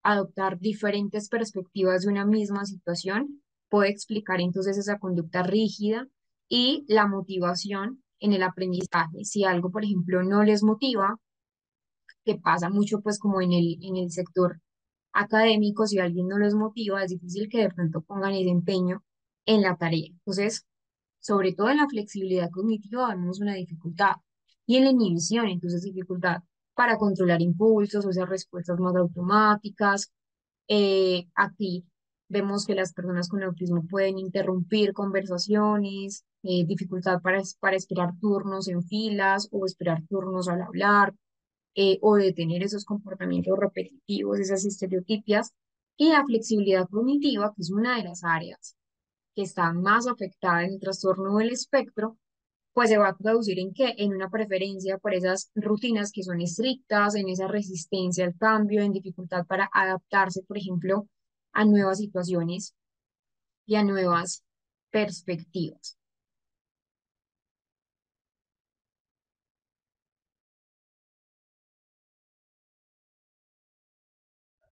A: adoptar diferentes perspectivas de una misma situación puede explicar entonces esa conducta rígida. Y la motivación en el aprendizaje. Si algo, por ejemplo, no les motiva, que pasa mucho pues como en el sector académico, si alguien no los motiva, es difícil que de pronto pongan ese empeño en la tarea. Entonces, sobre todo en la flexibilidad cognitiva vemos una dificultad y en la inhibición, entonces dificultad para controlar impulsos, o sea, respuestas más automáticas. Aquí vemos que las personas con autismo pueden interrumpir conversaciones, dificultad para esperar turnos en filas o esperar turnos al hablar, o detener esos comportamientos repetitivos, esas estereotipias. Y la flexibilidad cognitiva, que es una de las áreas que está más afectada en el trastorno del espectro, pues se va a traducir en qué, en una preferencia por esas rutinas que son estrictas, en esa resistencia al cambio, en dificultad para adaptarse, por ejemplo, a nuevas situaciones y a nuevas perspectivas.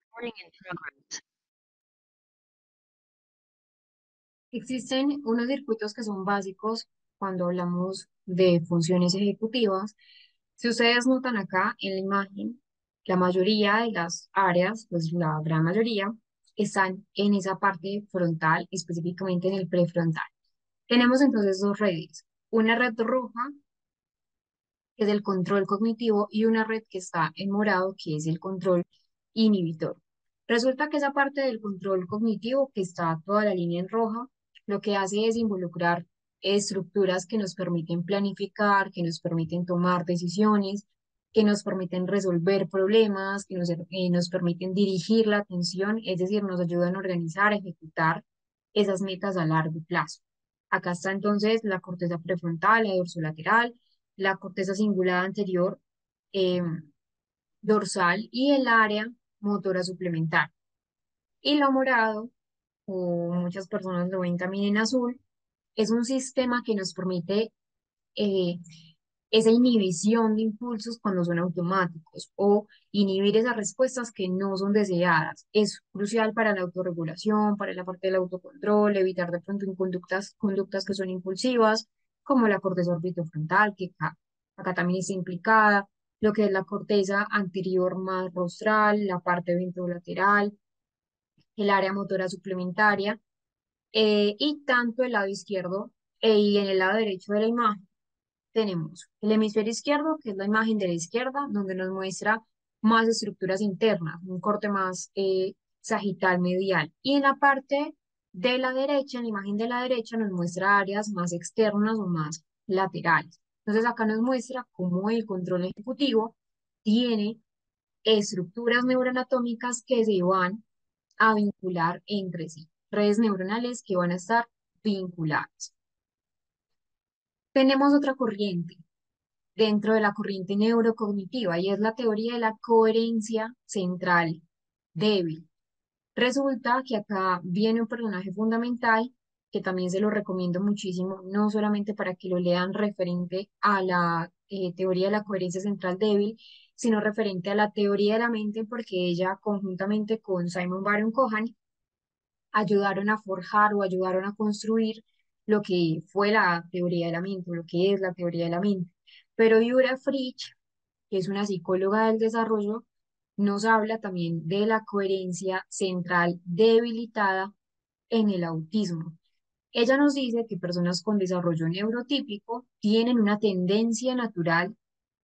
B: Recording in progress.
A: Existen unos circuitos que son básicos cuando hablamos de funciones ejecutivas. Si ustedes notan acá en la imagen, la mayoría de las áreas, pues la gran mayoría, están en esa parte frontal, específicamente en el prefrontal. Tenemos entonces dos redes, una red roja, que es el control cognitivo, y una red que está en morado, que es el control inhibitor. Resulta que esa parte del control cognitivo, que está toda la línea en roja, lo que hace es involucrar estructuras que nos permiten planificar, que nos permiten tomar decisiones, que nos permiten resolver problemas, que nos permiten dirigir la atención, es decir, nos ayudan a organizar, a ejecutar esas metas a largo plazo. Acá está entonces la corteza prefrontal, la dorsolateral, la corteza cingulada anterior, eh, dorsal y el área motora suplementaria. Y lo morado, o muchas personas lo ven también en azul, es un sistema que nos permite eh, esa inhibición de impulsos cuando son automáticos o inhibir esas respuestas que no son deseadas. Es crucial para la autorregulación, para la parte del autocontrol, evitar de pronto conductas que son impulsivas, como la corteza orbitofrontal, que acá también está implicada, lo que es la corteza anterior más rostral, la parte ventrolateral, el área motora suplementaria, y tanto el lado izquierdo y en el lado derecho de la imagen tenemos el hemisferio izquierdo, que es la imagen de la izquierda, donde nos muestra más estructuras internas, un corte más sagital medial. Y en la parte de la derecha, en la imagen de la derecha, nos muestra áreas más externas o más laterales. Entonces acá nos muestra cómo el control ejecutivo tiene estructuras neuroanatómicas que se van a vincular entre sí, redes neuronales que van a estar vinculadas. Tenemos otra corriente dentro de la corriente neurocognitiva y es la teoría de la coherencia central débil. Resulta que acá viene un personaje fundamental que también se lo recomiendo muchísimo, no solamente para que lo lean referente a la teoría de la coherencia central débil, sino referente a la teoría de la mente, porque ella conjuntamente con Simon Baron Cohen ayudaron a forjar o ayudaron a construir lo que fue la teoría de la mente, o lo que es la teoría de la mente. Pero Yura Fritsch, que es una psicóloga del desarrollo, nos habla también de la coherencia central debilitada en el autismo. Ella nos dice que personas con desarrollo neurotípico tienen una tendencia natural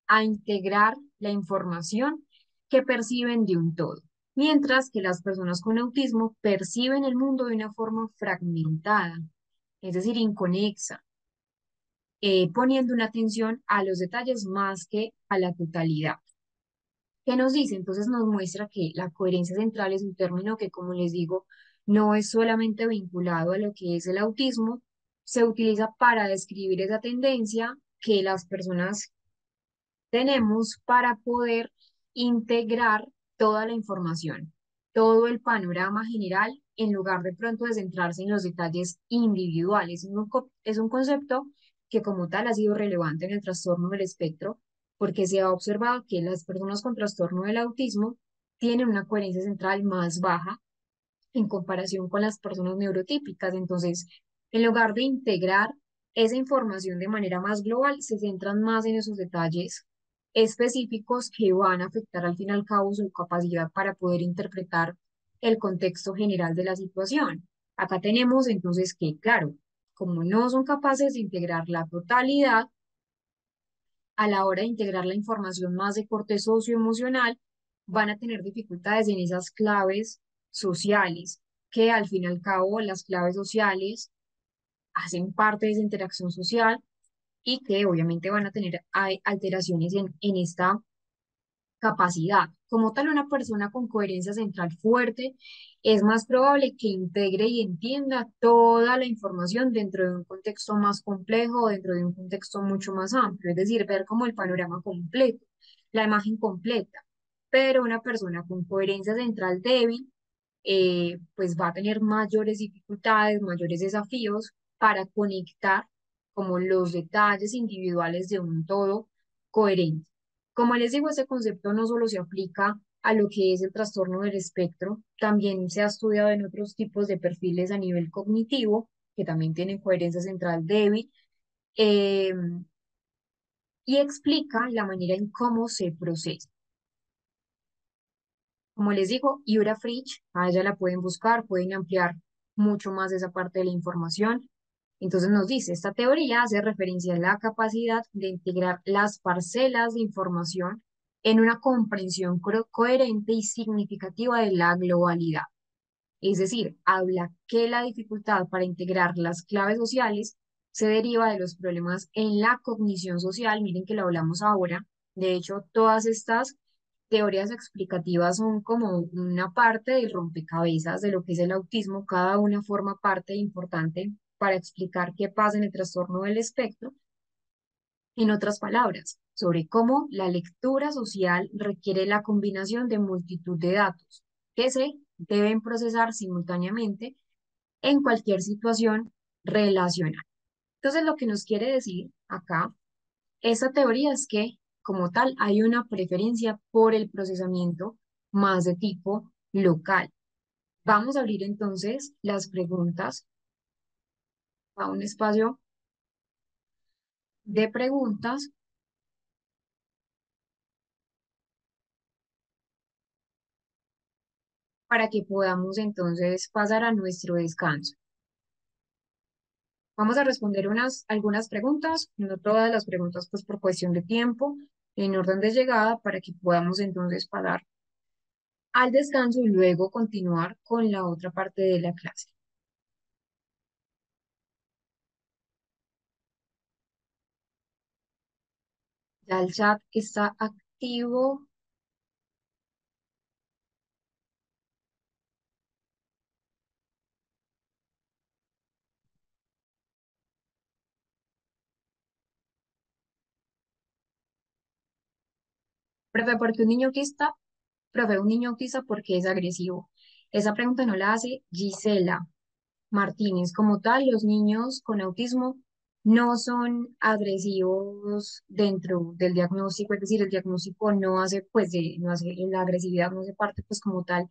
A: a integrar la información que perciben de un todo, mientras que las personas con autismo perciben el mundo de una forma fragmentada, es decir, inconexa, poniendo una atención a los detalles más que a la totalidad. ¿Qué nos dice? Entonces nos muestra que la coherencia central es un término que, como les digo, no es solamente vinculado a lo que es el autismo, se utiliza para describir esa tendencia que las personas tenemos para poder integrar toda la información, todo el panorama general, en lugar de pronto de centrarse en los detalles individuales. Es un concepto que como tal ha sido relevante en el trastorno del espectro, porque se ha observado que las personas con trastorno del autismo tienen una coherencia central más baja en comparación con las personas neurotípicas. Entonces, en lugar de integrar esa información de manera más global, se centran más en esos detalles específicos que van a afectar al fin y al cabo su capacidad para poder interpretar el contexto general de la situación. Acá tenemos entonces que, claro, como no son capaces de integrar la totalidad, a la hora de integrar la información más de corte socioemocional, van a tener dificultades en esas claves sociales, que al fin y al cabo las claves sociales hacen parte de esa interacción social y que obviamente van a tener alteraciones en esta capacidad. Como tal, una persona con coherencia central fuerte es más probable que integre y entienda toda la información dentro de un contexto más complejo o dentro de un contexto mucho más amplio, es decir, ver como el panorama completo, la imagen completa. Pero una persona con coherencia central débil, pues va a tener mayores dificultades, mayores desafíos para conectar como los detalles individuales de un todo coherente. Como les digo, ese concepto no solo se aplica a lo que es el trastorno del espectro, también se ha estudiado en otros tipos de perfiles a nivel cognitivo, que también tienen coherencia central débil, eh, y explica la manera en cómo se procesa. Como les digo, Iura Fritsch, a ella la pueden buscar, pueden ampliar mucho más esa parte de la información. Entonces nos dice, esta teoría hace referencia a la capacidad de integrar las parcelas de información en una comprensión coherente y significativa de la globalidad. Es decir, habla que la dificultad para integrar las claves sociales se deriva de los problemas en la cognición social. Miren que lo hablamos ahora. De hecho, todas estas teorías explicativas son como una parte del rompecabezas de lo que es el autismo. Cada una forma parte importante para explicar qué pasa en el trastorno del espectro. En otras palabras, sobre cómo la lectura social requiere la combinación de multitud de datos que se deben procesar simultáneamente en cualquier situación relacional. Entonces, lo que nos quiere decir acá esta teoría es que, como tal, hay una preferencia por el procesamiento más de tipo local. Vamos a abrir entonces las preguntas a un espacio de preguntas para que podamos entonces pasar a nuestro descanso. Vamos a responder algunas preguntas, no todas las preguntas, pues por cuestión de tiempo, en orden de llegada, para que podamos entonces pasar al descanso y luego continuar con la otra parte de la clase. Ya el chat está activo. Profe, ¿por qué un niño autista? Profe, un niño autista porque es agresivo. Esa pregunta no la hace Gisela Martínez. Como tal, los niños con autismo no son agresivos dentro del diagnóstico, es decir, el diagnóstico no hace, pues, no hace, la agresividad no hace parte, pues, como tal,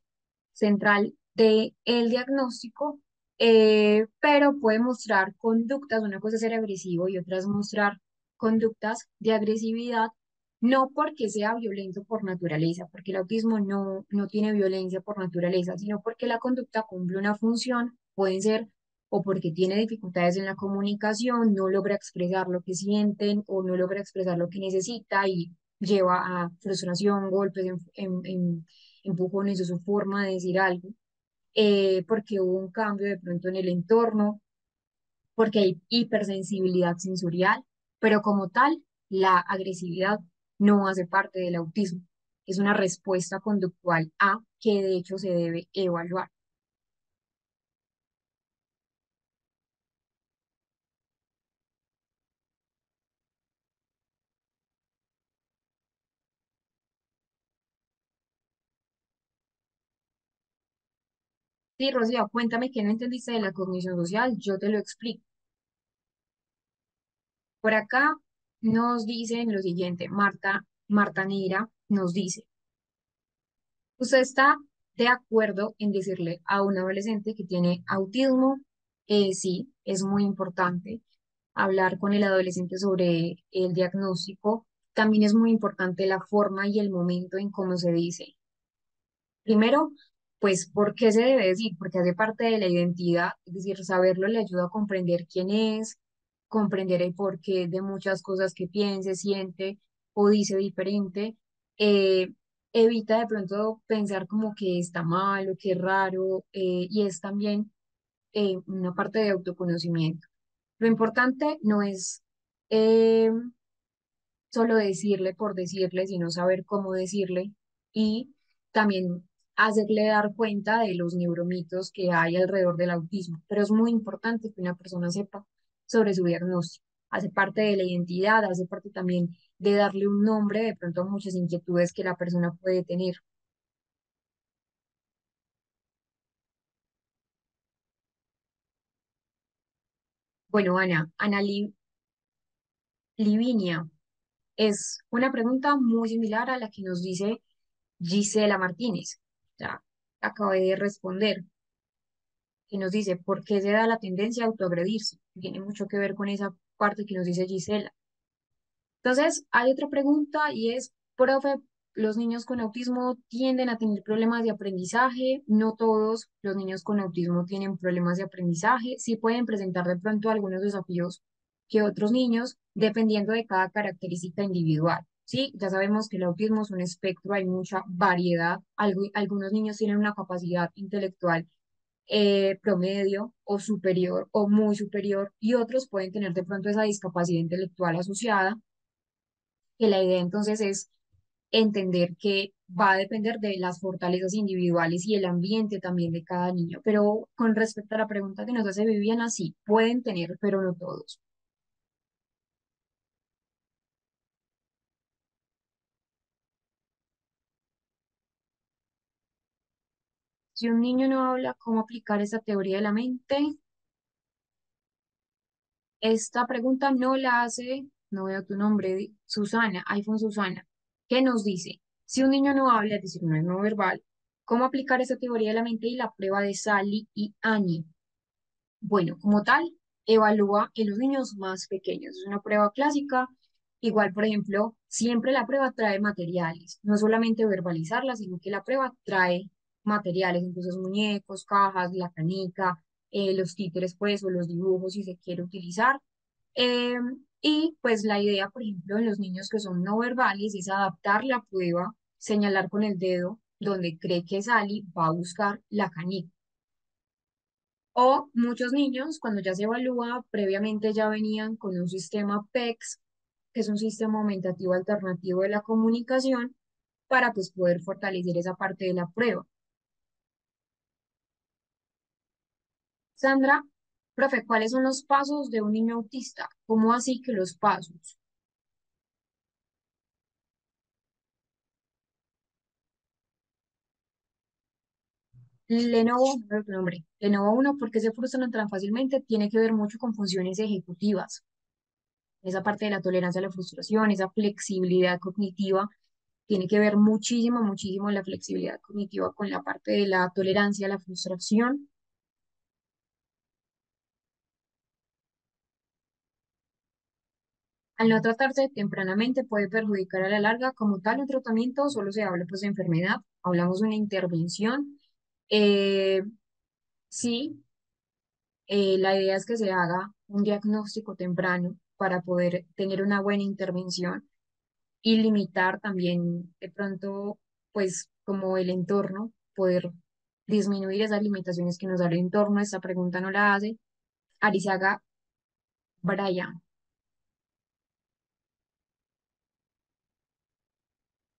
A: central del diagnóstico, pero puede mostrar conductas, una cosa es ser agresivo y otra es mostrar conductas de agresividad, no porque sea violento por naturaleza, porque el autismo no tiene violencia por naturaleza, sino porque la conducta cumple una función, pueden ser o porque tiene dificultades en la comunicación, no logra expresar lo que sienten o no logra expresar lo que necesita y lleva a frustración, golpes, empujones o su forma de decir algo, porque hubo un cambio de pronto en el entorno, porque hay hipersensibilidad sensorial, pero como tal, la agresividad no hace parte del autismo. Es una respuesta conductual a que de hecho se debe evaluar. Sí, Rocío, cuéntame qué no entendiste de la cognición social, yo te lo explico. Por acá nos dicen lo siguiente, Marta Neira nos dice, ¿usted está de acuerdo en decirle a un adolescente que tiene autismo? Sí, es muy importante hablar con el adolescente sobre el diagnóstico. También es muy importante la forma y el momento en cómo se dice. Primero, pues, ¿por qué se debe decir? Porque hace parte de la identidad, es decir, saberlo le ayuda a comprender quién es, comprender el porqué de muchas cosas que piense, siente o dice diferente. eh, Evita de pronto pensar como que está mal o que es raro, y es también una parte de autoconocimiento. Lo importante no es eh, solo decirle por decirle, sino saber cómo decirle y también hacerle dar cuenta de los neuromitos que hay alrededor del autismo. Pero es muy importante que una persona sepa sobre su diagnóstico. Hace parte de la identidad, hace parte también de darle un nombre de pronto a muchas inquietudes que la persona puede tener. Bueno, Livinia, es una pregunta muy similar a la que nos dice Gisela Martínez. Ya acabé de responder, que nos dice por qué se da la tendencia a autoagredirse. Tiene mucho que ver con esa parte que nos dice Gisela. Entonces, hay otra pregunta y es, profe, ¿los niños con autismo tienden a tener problemas de aprendizaje? No todos los niños con autismo tienen problemas de aprendizaje. Sí pueden presentar de pronto algunos desafíos que otros niños, dependiendo de cada característica individual. Sí, ya sabemos que el autismo es un espectro, hay mucha variedad. Algunos niños tienen una capacidad intelectual promedio o superior o muy superior y otros pueden tener de pronto esa discapacidad intelectual asociada, que la idea entonces es entender que va a depender de las fortalezas individuales y el ambiente también de cada niño. Pero con respecto a la pregunta que nos hace Viviana, sí, pueden tener, pero no todos. Si un niño no habla cómo aplicar esa teoría de la mente, esta pregunta no la hace, no veo tu nombre, Susana, iPhone Susana, que nos dice, si un niño no habla, es decir, no es no verbal, ¿cómo aplicar esa teoría de la mente y la prueba de Sally y Annie? Bueno, como tal, evalúa en los niños más pequeños. Es una prueba clásica. Igual, por ejemplo, siempre la prueba trae materiales, no solamente verbalizarla, sino que la prueba trae materiales, entonces muñecos, cajas, la canica, los títeres, pues, o los dibujos si se quiere utilizar. Eh, y pues la idea, por ejemplo, en los niños que son no verbales es adaptar la prueba, señalar con el dedo donde cree que Sally va a buscar la canica. O muchos niños, cuando ya se evalúa, previamente ya venían con un sistema PECS, que es un sistema aumentativo alternativo de la comunicación, para pues poder fortalecer esa parte de la prueba. Sandra, profe, ¿cuáles son los pasos de un niño autista? ¿Cómo así que los pasos? Lenovo, no veo tu nombre. Lenovo uno, ¿por qué se frustran tan fácilmente? Tiene que ver mucho con funciones ejecutivas. Esa parte de la tolerancia a la frustración, esa flexibilidad cognitiva, tiene que ver muchísimo, muchísimo la flexibilidad cognitiva con la parte de la tolerancia a la frustración. Al no tratarse tempranamente puede perjudicar a la larga. Como tal, un tratamiento solo se habla pues de enfermedad, hablamos de una intervención. Eh, sí, la idea es que se haga un diagnóstico temprano para poder tener una buena intervención y limitar también de pronto, pues como el entorno, poder disminuir esas limitaciones que nos da el entorno. Esta pregunta no la hace Arizaga Brian.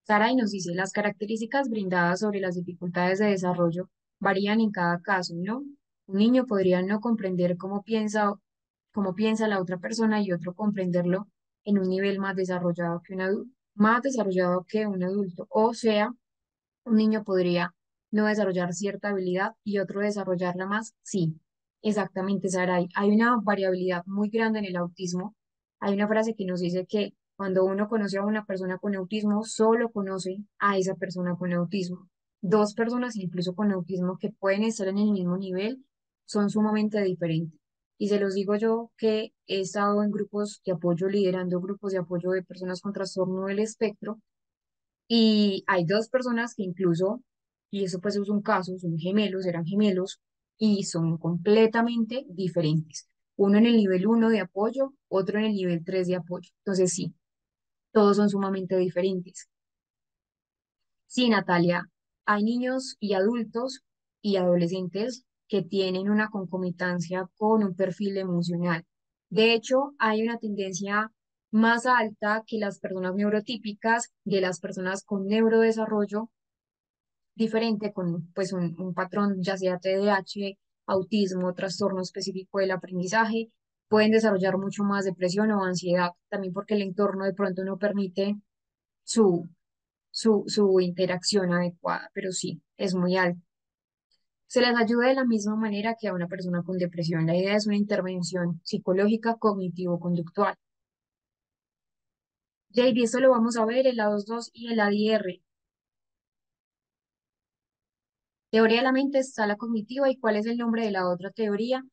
A: Saray nos dice, las características brindadas sobre las dificultades de desarrollo varían en cada caso, ¿no? Un niño podría no comprender cómo piensa la otra persona y otro comprenderlo en un nivel más desarrollado que un adulto. O sea, un niño podría no desarrollar cierta habilidad y otro desarrollarla más. Sí, exactamente, Saray. Hay una variabilidad muy grande en el autismo. Hay una frase que nos dice que cuando uno conoce a una persona con autismo, solo conoce a esa persona con autismo. Dos personas, incluso con autismo, que pueden estar en el mismo nivel, son sumamente diferentes. Y se los digo yo que he estado en grupos de apoyo, liderando grupos de apoyo de personas con trastorno del espectro, y hay dos personas que incluso, y eso pues es un caso, son gemelos, eran gemelos, y son completamente diferentes. Uno en el nivel uno de apoyo, otro en el nivel 3 de apoyo. Entonces sí, todos son sumamente diferentes. Sí, Natalia, hay niños y adultos y adolescentes que tienen una concomitancia con un perfil emocional. De hecho, hay una tendencia más alta que las personas neurotípicas de las personas con neurodesarrollo diferente, con pues un patrón, ya sea TDAH, autismo, trastorno específico del aprendizaje, pueden desarrollar mucho más depresión o ansiedad, también porque el entorno de pronto no permite su, su interacción adecuada, pero sí, es muy alto. Se les ayuda de la misma manera que a una persona con depresión. La idea es una intervención psicológica cognitivo-conductual. JD, esto lo vamos a ver en la 2.2 y en la ADR. Teoría de la mente, escala cognitiva, y cuál es el nombre de la otra teoría.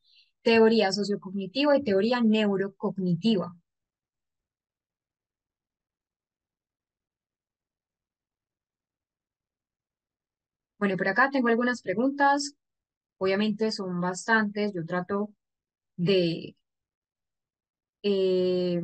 A: Teoría sociocognitiva y teoría neurocognitiva. Bueno, por acá tengo algunas preguntas. Obviamente son bastantes. Yo trato de, eh,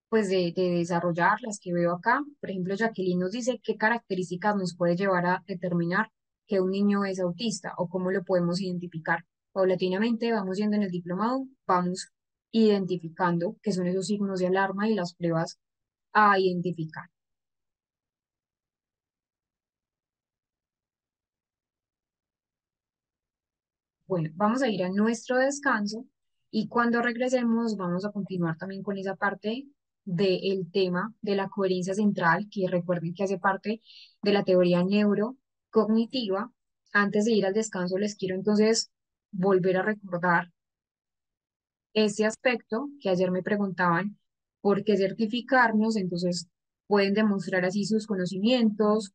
A: pues de desarrollar las que veo acá. Por ejemplo, Jacqueline nos dice qué características nos puede llevar a determinar que un niño es autista o cómo lo podemos identificar. Paulatinamente vamos yendo en el diplomado, vamos identificando qué son esos signos de alarma y las pruebas a identificar. Bueno, vamos a ir a nuestro descanso y cuando regresemos vamos a continuar también con esa parte del tema de la coherencia central, que recuerden que hace parte de la teoría neurocognitiva. Antes de ir al descanso, les quiero entonces volver a recordar este aspecto que ayer me preguntaban por qué certificarnos. Entonces pueden demostrar así sus conocimientos.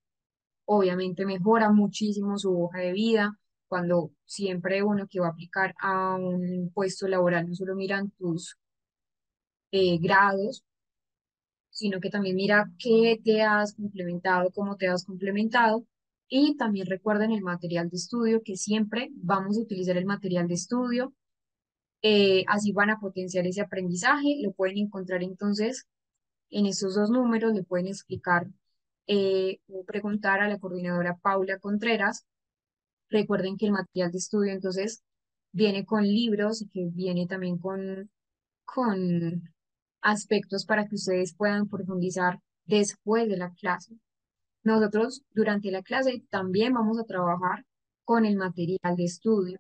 A: Obviamente mejora muchísimo su hoja de vida cuando siempre uno que va a aplicar a un puesto laboral no solo miran tus grados, sino que también mira qué te has complementado, cómo te has complementado. Y también recuerden el material de estudio, que siempre vamos a utilizar el material de estudio. Así van a potenciar ese aprendizaje. Lo pueden encontrar entonces en estos dos números, le pueden explicar o preguntar a la coordinadora Paula Contreras. Recuerden que el material de estudio entonces viene con libros y que viene también con aspectos para que ustedes puedan profundizar después de la clase. Nosotros durante la clase también vamos a trabajar con el material de estudio.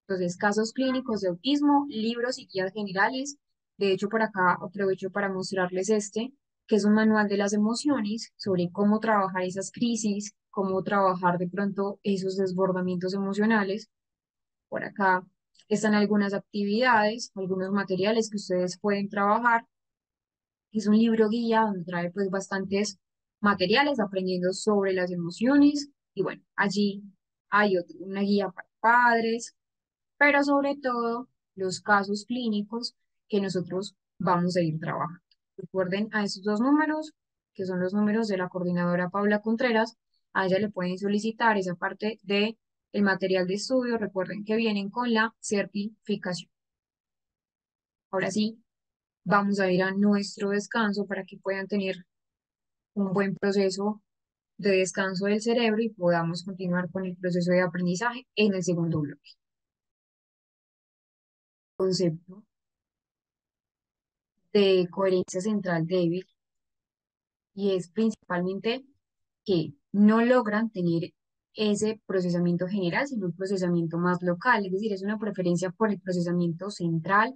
A: Entonces, casos clínicos de autismo, libros y guías generales. De hecho, por acá aprovecho para mostrarles este, que es un manual de las emociones sobre cómo trabajar esas crisis, cómo trabajar de pronto esos desbordamientos emocionales. Por acá están algunas actividades, algunos materiales que ustedes pueden trabajar. Es un libro guía donde trae pues bastantes materiales aprendiendo sobre las emociones y bueno, allí hay una guía para padres, pero sobre todo los casos clínicos que nosotros vamos a ir trabajando. Recuerden a esos dos números, que son los números de la coordinadora Paula Contreras, a ella le pueden solicitar esa parte de el material de estudio, recuerden que vienen con la certificación. Ahora sí, vamos a ir a nuestro descanso para que puedan tener un buen proceso de descanso del cerebro y podamos continuar con el proceso de aprendizaje en el segundo bloque. Concepto de coherencia central débil y es principalmente que no logran tener ese procesamiento general, sino un procesamiento más local, es decir, es una preferencia por el procesamiento central,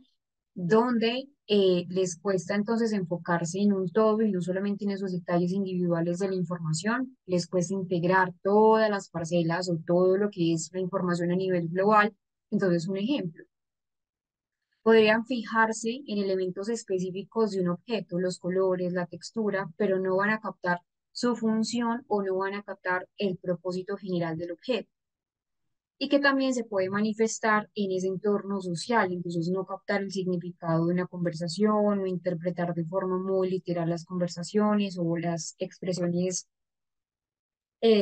A: donde les cuesta entonces enfocarse en un todo y no solamente en esos detalles individuales de la información, les cuesta integrar todas las parcelas o todo lo que es la información a nivel global. Entonces, un ejemplo. Podrían fijarse en elementos específicos de un objeto, los colores, la textura, pero no van a captar su función o no van a captar el propósito general del objeto. Y que también se puede manifestar en ese entorno social, entonces no captar el significado de una conversación o interpretar de forma muy literal las conversaciones o las expresiones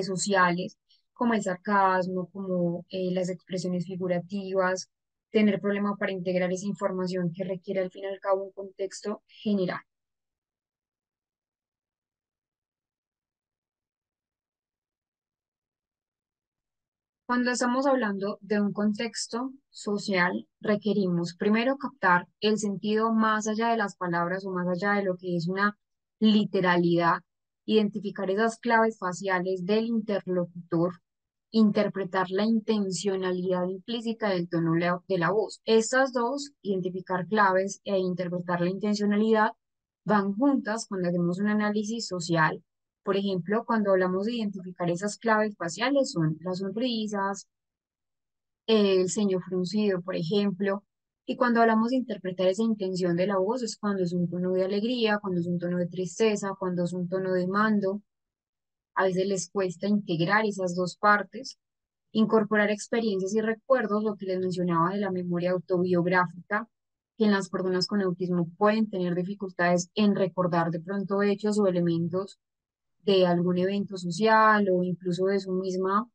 A: sociales, como el sarcasmo, como las expresiones figurativas, tener problema para integrar esa información que requiere al fin y al cabo un contexto general. Cuando estamos hablando de un contexto social, requerimos primero captar el sentido más allá de las palabras o más allá de lo que es una literalidad, identificar esas claves faciales del interlocutor, interpretar la intencionalidad implícita del tono de la voz. Estas dos, identificar claves e interpretar la intencionalidad, van juntas cuando hacemos un análisis social. Por ejemplo, cuando hablamos de identificar esas claves faciales, son las sonrisas, el ceño fruncido, por ejemplo. Y cuando hablamos de interpretar esa intención de la voz, es cuando es un tono de alegría, cuando es un tono de tristeza, cuando es un tono de mando. A veces les cuesta integrar esas dos partes, incorporar experiencias y recuerdos, lo que les mencionaba de la memoria autobiográfica, que en las personas con autismo pueden tener dificultades en recordar de pronto hechos o elementos de algún evento social o incluso de su misma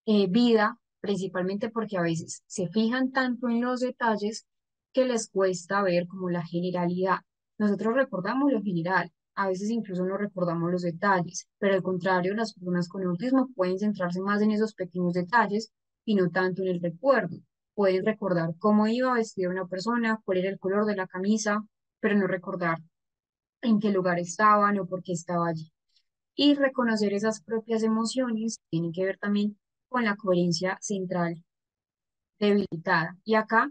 A: vida, principalmente porque a veces se fijan tanto en los detalles que les cuesta ver como la generalidad. Nosotros recordamos lo general, a veces incluso no recordamos los detalles, pero al contrario, las personas con autismo pueden centrarse más en esos pequeños detalles y no tanto en el recuerdo. Pueden recordar cómo iba vestida una persona, cuál era el color de la camisa, pero no recordar en qué lugar estaban o por qué estaba allí. Y reconocer esas propias emociones tiene que ver también con la coherencia central debilitada. Y acá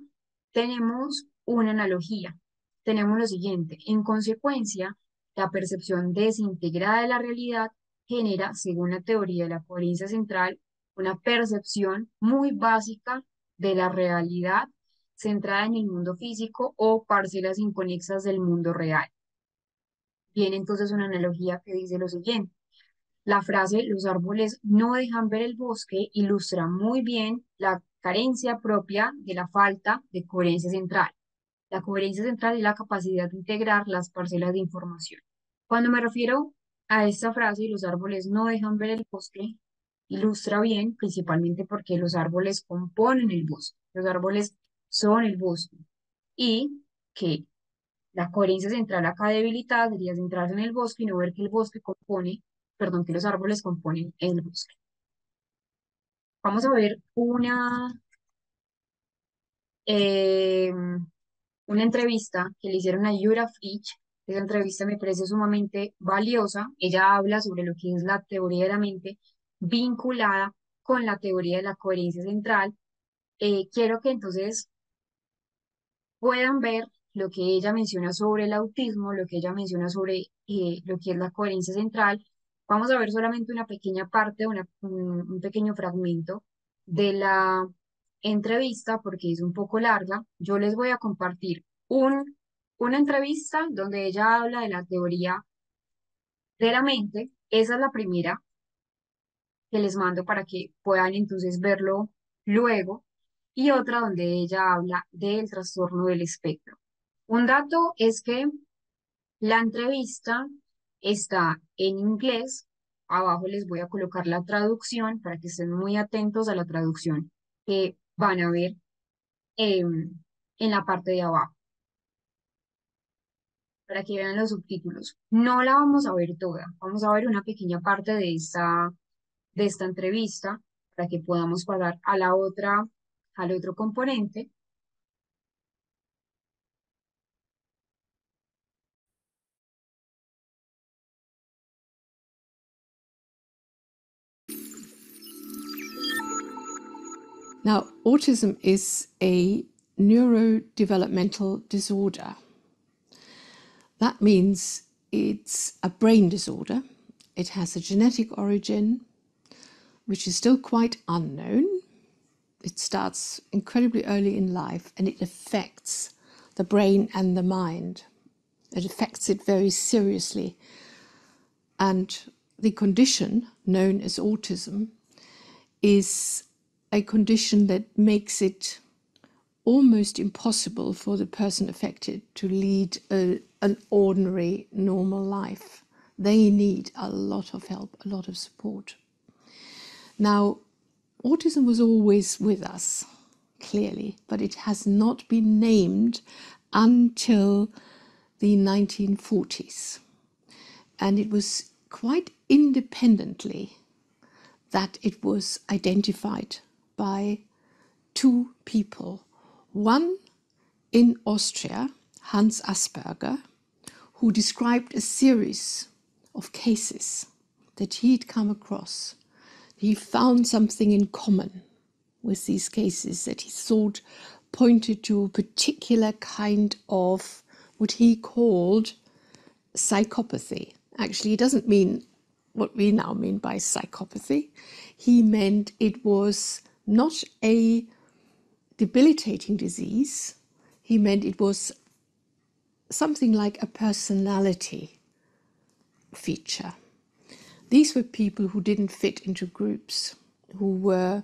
A: tenemos una analogía. Tenemos lo siguiente. En consecuencia, la percepción desintegrada de la realidad genera, según la teoría de la coherencia central, una percepción muy básica de la realidad centrada en el mundo físico o parcelas inconexas del mundo real. Viene entonces una analogía que dice lo siguiente. La frase "los árboles no dejan ver el bosque" ilustra muy bien la carencia propia de la falta de coherencia central. La coherencia central es la capacidad de integrar las parcelas de información. Cuando me refiero a esta frase, "los árboles no dejan ver el bosque", ilustra bien, principalmente porque los árboles componen el bosque. Los árboles son el bosque. Y que la coherencia central acá debilitada sería centrarse en el bosque y no ver que el bosque compone, perdón, que los árboles componen el bosque. Vamos a ver eh, una entrevista que le hicieron a Yura Fritsch. Esa entrevista me parece sumamente valiosa. Ella habla sobre lo que es la teoría de la mente vinculada con la teoría de la coherencia central. Quiero que entonces puedan ver lo que ella menciona sobre el autismo, lo que ella menciona sobre lo que es la coherencia central Vamos a ver solamente una pequeña parte, un pequeño fragmento de la entrevista porque es un poco larga. Yo les voy a compartir una entrevista donde ella habla de la teoría de la mente. Esa es la primera que les mando para que puedan entonces verlo luego. Y otra donde ella habla del trastorno del espectro. Un dato es que la entrevista está en inglés. Abajo les voy a colocar la traducción para que estén muy atentos a la traducción que van a ver en la parte de abajo, para que vean los subtítulos. No la vamos a ver toda, vamos a ver una pequeña parte de esta entrevista para que podamos pasar a la otra, al otro componente.
C: Now, autism is a neurodevelopmental disorder. That means it's a brain disorder. It has a genetic origin, which is still quite unknown. It starts incredibly early in life and it affects the brain and the mind. It affects it very seriously. And the condition known as autism is a condition that makes it almost impossible for the person affected to lead an ordinary, normal life. They need a lot of help, a lot of support. Now, autism was always with us, clearly, but it has not been named until the 1940s. And it was quite independently that it was identified by two people. One in Austria, Hans Asperger, who described a series of cases that he'd come across. He found something in common with these cases that he thought pointed to a particular kind of what he called psychopathy. Actually, he doesn't mean what we now mean by psychopathy. He meant it was not a debilitating disease. He meant it was something like a personality feature. These were people who didn't fit into groups, who were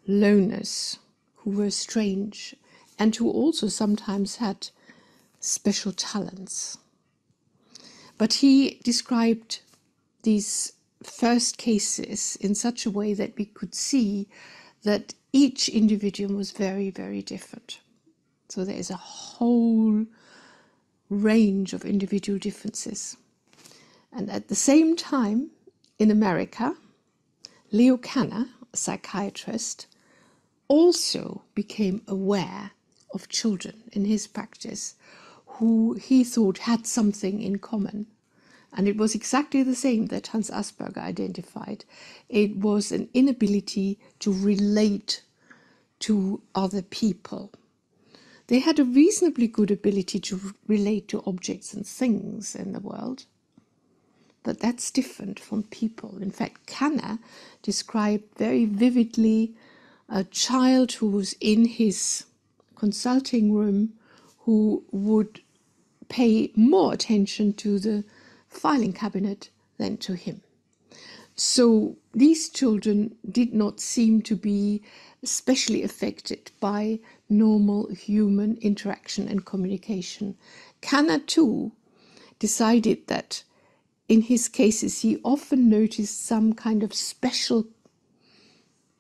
C: loners, who were strange, and who also sometimes had special talents. But he described these first cases in such a way that we could see that each individual was very, very different. So there is a whole range of individual differences. And at the same time, in America, Leo Kanner, a psychiatrist, also became aware of children in his practice who he thought had something in common. And it was exactly the same that Hans Asperger identified. It was an inability to relate to other people. They had a reasonably good ability to relate to objects and things in the world, but that's different from people. In fact, Kanner described very vividly a child who was in his consulting room who would pay more attention to the filing cabinet than to him. So these children did not seem to be especially affected by normal human interaction and communication. Kanner too decided that in his cases he often noticed some kind of special,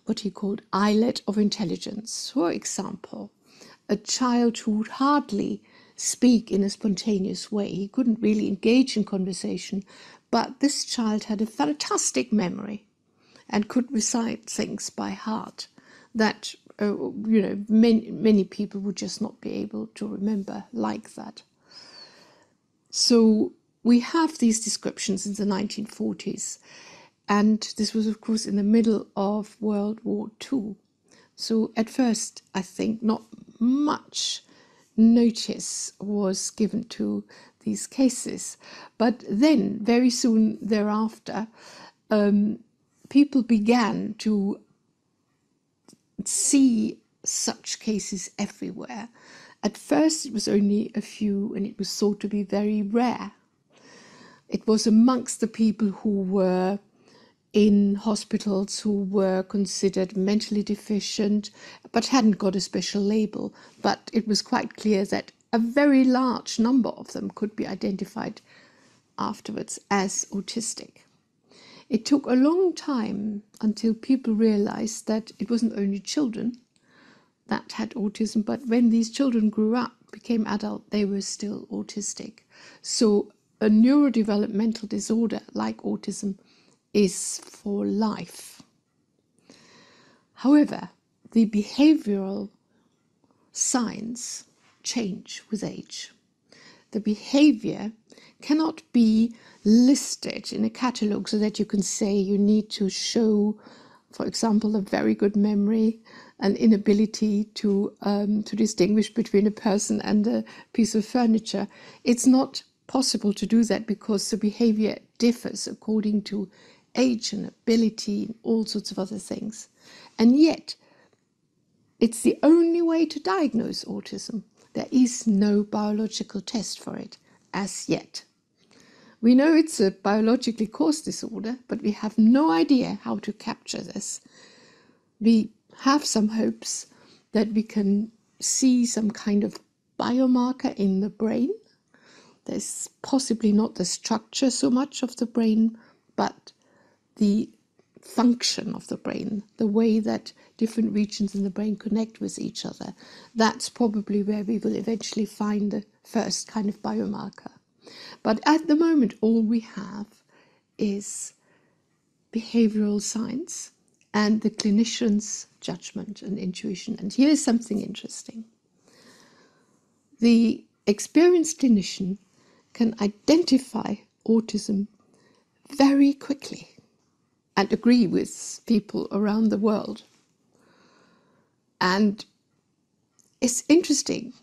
C: what he called islet of intelligence. For example, a child who would hardly speak in a spontaneous way. He couldn't really engage in conversation, but this child had a fantastic memory and could recite things by heart that many people would just not be able to remember like that. So we have these descriptions in the 1940s, and this was of course in the middle of World War II. So at first I think not much notice was given to these cases. But then, very soon thereafter, people began to see such cases everywhere. At first, it was only a few, and it was thought to be very rare. It was amongst the people who were in hospitals, who were considered mentally deficient, but hadn't got a special label. But it was quite clear that a very large number of them could be identified afterwards as autistic. It took a long time until people realized that it wasn't only children that had autism, but when these children grew up, became adult, they were still autistic. So a neurodevelopmental disorder like autism is for life. However, the behavioral signs change with age. The behavior cannot be listed in a catalogue so that you can say you need to show, for example, a very good memory, an inability to distinguish between a person and a piece of furniture. It's not possible to do that because the behavior differs according to age and ability and all sorts of other things. And yet, it's the only way to diagnose autism. There is no biological test for it as yet. We know it's a biologically caused disorder, but we have no idea how to capture this. We have some hopes that we can see some kind of biomarker in the brain. There's possibly not the structure so much of the brain, but the function of the brain, the way that different regions in the brain connect with each other. That's probably where we will eventually find the first kind of biomarker. But at the moment, all we have is behavioral science and the clinician's judgment and intuition. And here's something interesting. The experienced clinician can identify autism very quickly and agree with people around the world. And it's interesting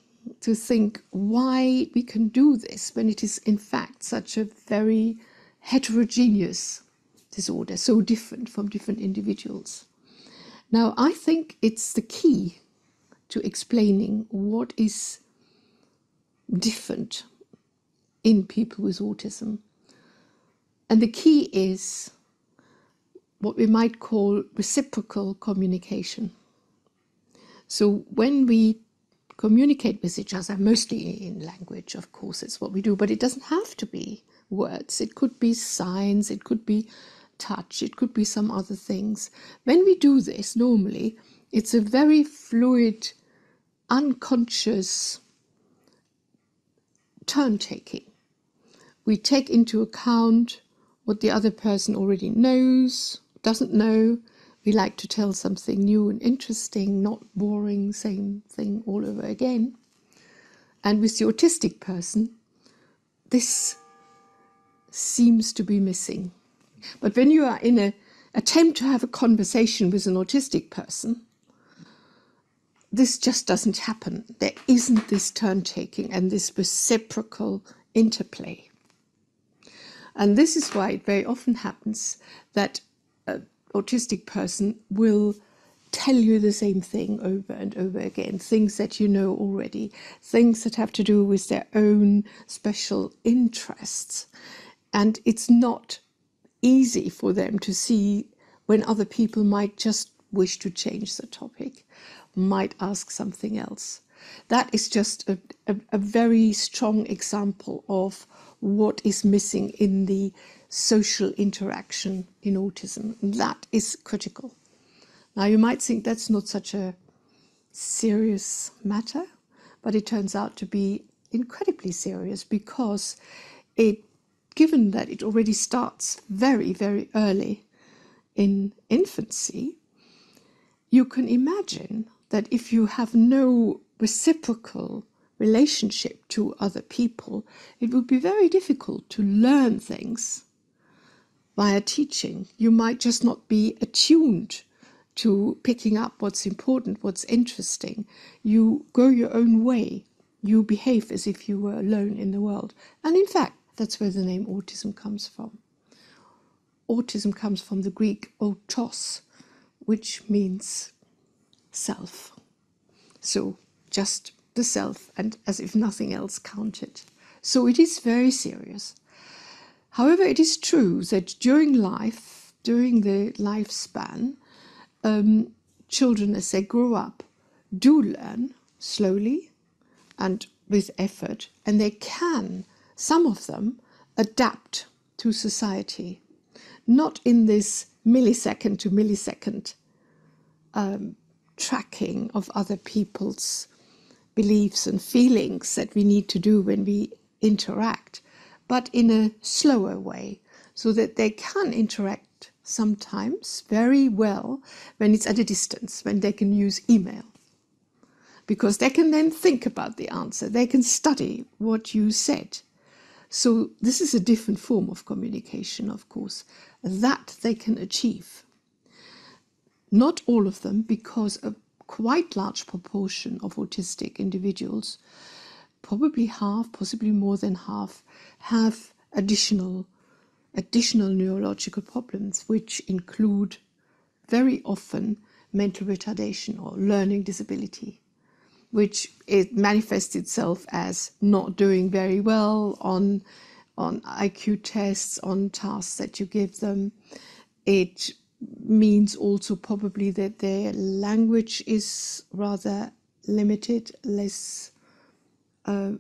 C: to think why we can do this when it is in fact such a very heterogeneous disorder, so different from different individuals. Now, I think it's the key to explaining what is different in people with autism. And the key is what we might call reciprocal communication. So when we communicate with each other, mostly in language, of course, it's what we do, but it doesn't have to be words. It could be signs, it could be touch, it could be some other things. When we do this, normally, it's a very fluid, unconscious turn-taking. We take into account what the other person already knows, doesn't know. We like to tell something new and interesting, not boring, same thing all over again. And with the autistic person, this seems to be missing. But when you are in an attempt to have a conversation with an autistic person, this just doesn't happen. There isn't this turn-taking and this reciprocal interplay. And this is why it very often happens that an autistic person will tell you the same thing over and over again, things that you know already, things that have to do with their own special interests. And it's not easy for them to see when other people might just wish to change the topic, might ask something else. That is just a very strong example of what is missing in the social interaction in autism. That is critical. Now, you might think that's not such a serious matter, but it turns out to be incredibly serious because given that it already starts very, very early in infancy, you can imagine that if you have no reciprocal relationship to other people, it would be very difficult to learn things via teaching. You might just not be attuned to picking up what's important, what's interesting. You go your own way you behave as if you were alone in the world. And in fact, that's where the name autism comes from. Autism comes from the Greek autos, which means self. So just the self, and as if nothing else counted. So it is very serious. However, it is true that during the lifespan, children as they grow up do learn slowly and with effort, and they can, some of them, adapt to society, not in this millisecond to millisecond tracking of other people's beliefs and feelings that we need to do when we interact, but in a slower way, so that they can interact sometimes very well when it's at a distance, when they can use email. Because they can then think about the answer, they can study what you said. So this is a different form of communication, of course, that they can achieve. Not all of them, because a quite large proportion of autistic individuals, probably half, possibly more than half, have additional neurological problems, which include very often mental retardation or learning disability, which it manifests itself as not doing very well on IQ tests, on tasks that you give them. It means also probably that their language is rather limited, less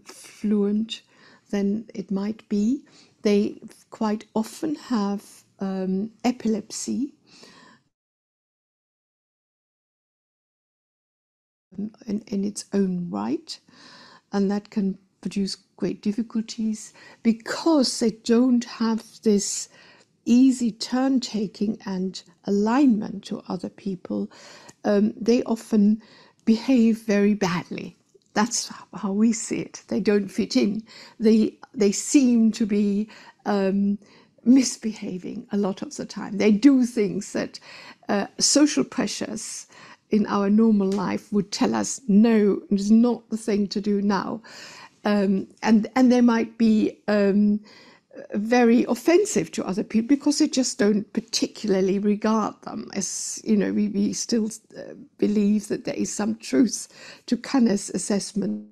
C: fluent than it might be. They quite often have epilepsy in its own right, and that can produce great difficulties because they don't have this easy turn taking and alignment to other people. They often behave very badly. That's how we see it. They don't fit in. They seem to be misbehaving a lot of the time. They do things that social pressures in our normal life would tell us, no, it is not the thing to do now. And they might be very offensive to other people because they just don't particularly regard them as, we still believe that there is some truth to Kanner's assessment.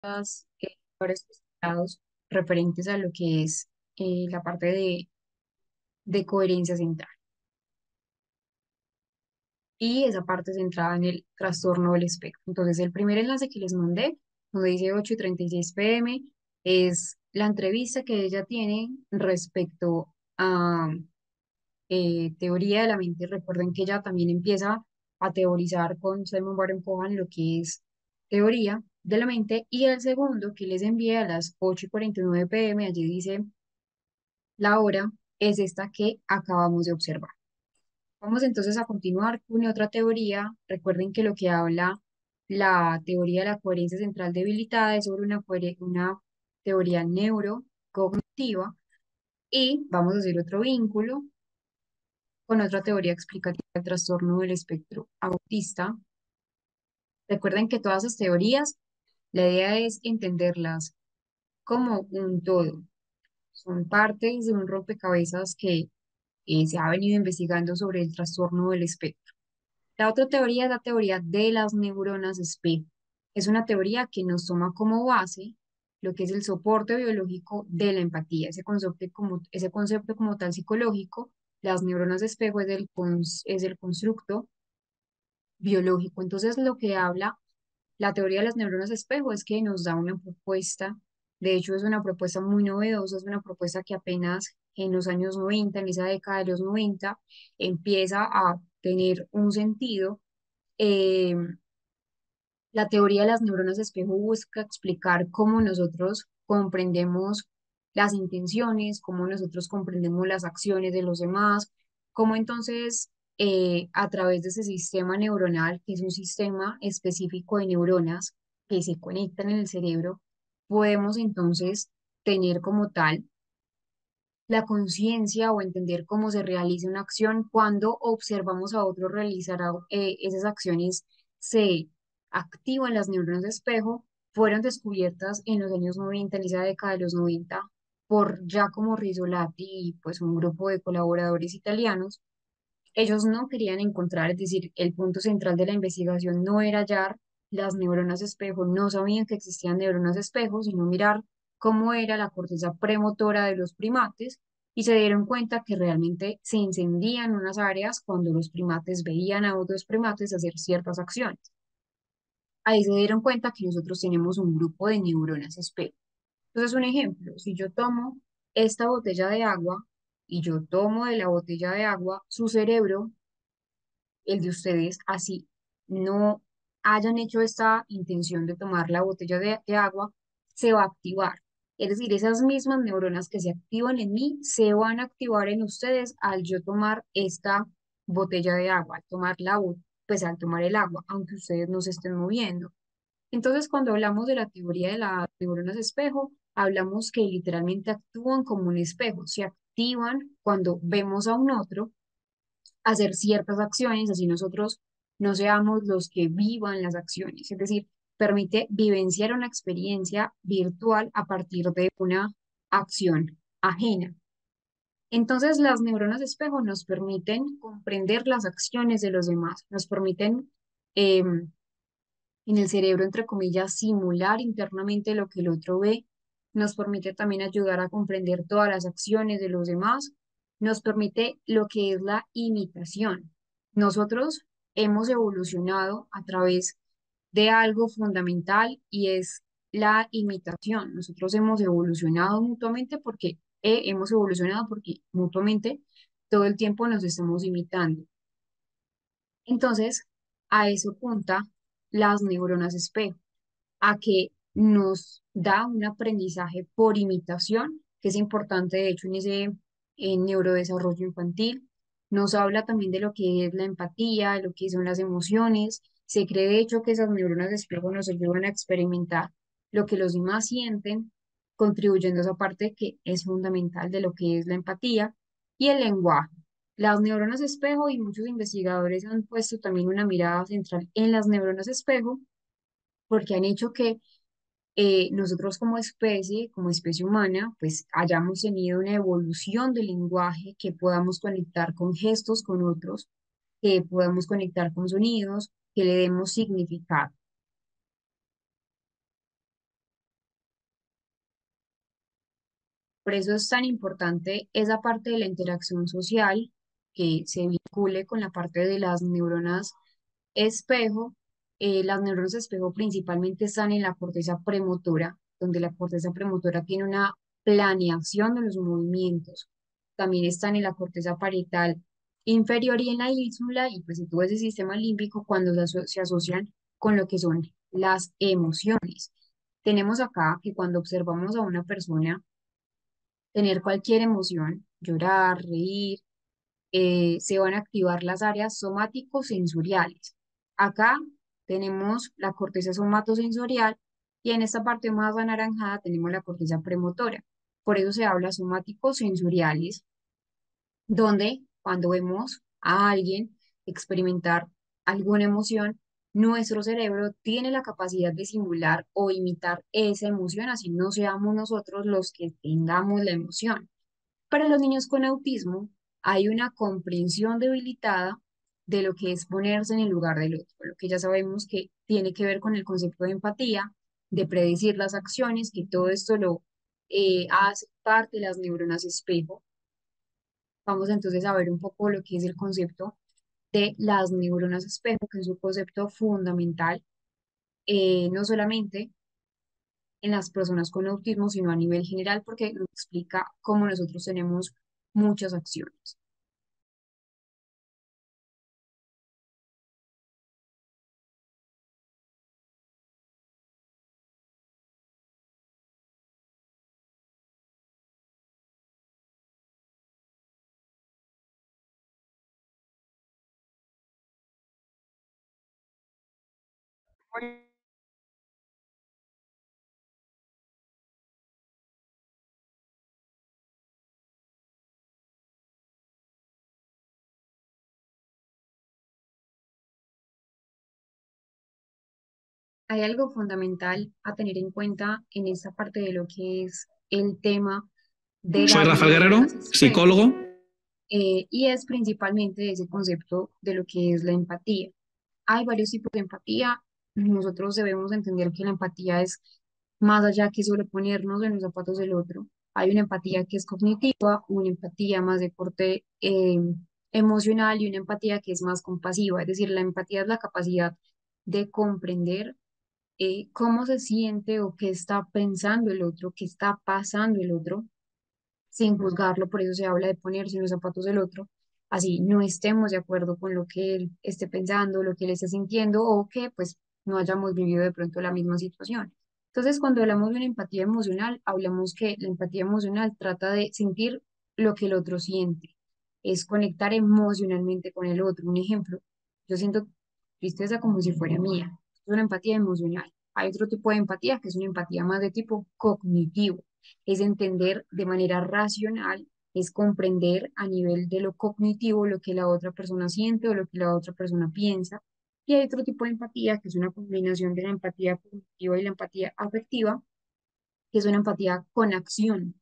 A: Los valores postulados referentes a lo que es la parte de coherencia central y esa parte centrada en el trastorno del espectro. Entonces, el primer enlace que les mandé, donde dice 8:36 p.m., es la entrevista que ella tiene respecto a teoría de la mente. Recuerden que ella también empieza a teorizar con Simon Baron-Cohen lo que es teoría de la mente. Y el segundo que les envié a las 8:49 p.m., allí dice la hora, es esta que acabamos de observar. Vamos entonces a continuar con otra teoría. Recuerden que lo que habla la teoría de la coherencia central debilitada es sobre una teoría neurocognitiva, y vamos a hacer otro vínculo con otra teoría explicativa del trastorno del espectro autista. Recuerden que todas esas teorías, la idea es entenderlas como un todo. Son partes de un rompecabezas que se ha venido investigando sobre el trastorno del espectro. La otra teoría es la teoría de las neuronas espejo. Es una teoría que nos toma como base lo que es el soporte biológico de la empatía, ese concepto como tal psicológico. Las neuronas espejo es el constructo biológico. Entonces, lo que habla la teoría de las neuronas espejo es que nos da una propuesta. De hecho, es una propuesta muy novedosa, es una propuesta que apenas en los años 90, en esa década de los 90, empieza a tener un sentido. eh, la teoría de las neuronas espejo busca explicar cómo nosotros comprendemos las intenciones, cómo nosotros comprendemos las acciones de los demás, cómo entonces a través de ese sistema neuronal, que es un sistema específico de neuronas que se conectan en el cerebro, podemos entonces tener como tal la conciencia o entender cómo se realiza una acción cuando observamos a otros realizar esas acciones se activan las neuronas de espejo, fueron descubiertas en los años 90, en esa década de los 90, por Giacomo Rizzolatti y pues un grupo de colaboradores italianos. Ellos no querían encontrar, es decir, el punto central de la investigación no era hallar las neuronas espejo, no sabían que existían neuronas espejo, sino mirar cómo era la corteza premotora de los primates y se dieron cuenta que realmente se encendían unas áreas cuando los primates veían a otros primates hacer ciertas acciones. Ahí se dieron cuenta que nosotros tenemos un grupo de neuronas espejo. Entonces, un ejemplo, si yo tomo esta botella de agua y yo tomo de la botella de agua, su cerebro, el de ustedes, así no hayan hecho esta intención de tomar la botella de agua, se va a activar. Es decir, esas mismas neuronas que se activan en mí se van a activar en ustedes al yo tomar esta botella de agua, al tomar pues al tomar el agua, aunque ustedes no se estén moviendo. Entonces, cuando hablamos de la teoría de las neuronas espejo, hablamos que literalmente actúan como un espejo, se activan cuando vemos a un otro hacer ciertas acciones, así nosotros no seamos los que vivan las acciones. Es decir, permite vivenciar una experiencia virtual a partir de una acción ajena. Entonces, las neuronas de espejo nos permiten comprender las acciones de los demás, nos permiten en el cerebro, entre comillas, simular internamente lo que el otro ve, nos permite también ayudar a comprender todas las acciones de los demás, nos permite lo que es la imitación. Nosotros hemos evolucionado a través de algo fundamental y es la imitación. Nosotros hemos evolucionado mutuamente porque hemos evolucionado porque mutuamente todo el tiempo nos estamos imitando. Entonces, a eso apunta las neuronas espejo, a que nos da un aprendizaje por imitación, que es importante, de hecho, en ese neurodesarrollo infantil. Nos habla también de lo que es la empatía, de lo que son las emociones. Se cree, de hecho, que esas neuronas espejo nos ayudan a experimentar lo que los demás sienten, contribuyendo a esa parte que es fundamental de lo que es la empatía y el lenguaje. Las neuronas espejo y muchos investigadores han puesto también una mirada central en las neuronas espejo porque han hecho que nosotros como especie humana, pues hayamos tenido una evolución del lenguaje, que podamos conectar con gestos con otros, que podamos conectar con sonidos, que le demos significado. Por eso es tan importante esa parte de la interacción social que se vincule con la parte de las neuronas espejo. Las neuronas espejo principalmente están en la corteza premotora, donde la corteza premotora tiene una planeación de los movimientos. También están en la corteza parietal inferior y en la ínsula, y pues en todo ese sistema límbico cuando se asocian con lo que son las emociones. Tenemos acá que cuando observamos a una persona tener cualquier emoción, llorar, reír, se van a activar las áreas somático-sensoriales. Acá tenemos la corteza somatosensorial y en esta parte más anaranjada tenemos la corteza premotora. Por eso se habla somático-sensoriales, donde cuando vemos a alguien experimentar alguna emoción, nuestro cerebro tiene la capacidad de simular o imitar esa emoción, así no seamos nosotros los que tengamos la emoción. Para los niños con autismo hay una comprensión debilitada de lo que es ponerse en el lugar del otro, lo que ya sabemos que tiene que ver con el concepto de empatía, de predecir las acciones, que todo esto lo hace parte de las neuronas espejo. Vamos entonces a ver un poco lo que es el concepto de las neuronas espejo, que es un concepto fundamental, no solamente en las personas con autismo, sino a nivel general, porque nos explica cómo nosotros tenemos muchas acciones. hay algo fundamental a tener en cuenta en esta parte de lo que es el tema de
D: Soy
A: las
D: Rafael Guerrero,
A: neuronas espejo,
D: psicólogo.
A: y es principalmente ese concepto de lo que es la empatía. Hay varios tipos de empatía. Nosotros debemos entender que la empatía es más allá que solo ponernos en los zapatos del otro. Hay una empatía que es cognitiva, una empatía más de corte emocional y una empatía que es más compasiva. Es decir, la empatía es la capacidad de comprender cómo se siente o qué está pensando el otro, qué está pasando el otro sin juzgarlo, por eso se habla de ponerse en los zapatos del otro, así no estemos de acuerdo con lo que él esté pensando, lo que él esté sintiendo o que pues no hayamos vivido de pronto la misma situación. Entonces, cuando hablamos de una empatía emocional, hablamos que la empatía emocional trata de sentir lo que el otro siente, es conectar emocionalmente con el otro. Un ejemplo, yo siento tristeza como si fuera mía, es una empatía emocional. Hay otro tipo de empatía que es una empatía más de tipo cognitivo, es entender de manera racional, es comprender a nivel de lo cognitivo lo que la otra persona siente o lo que la otra persona piensa. Y hay otro tipo de empatía que es una combinación de la empatía cognitiva y la empatía afectiva, que es una empatía con acción,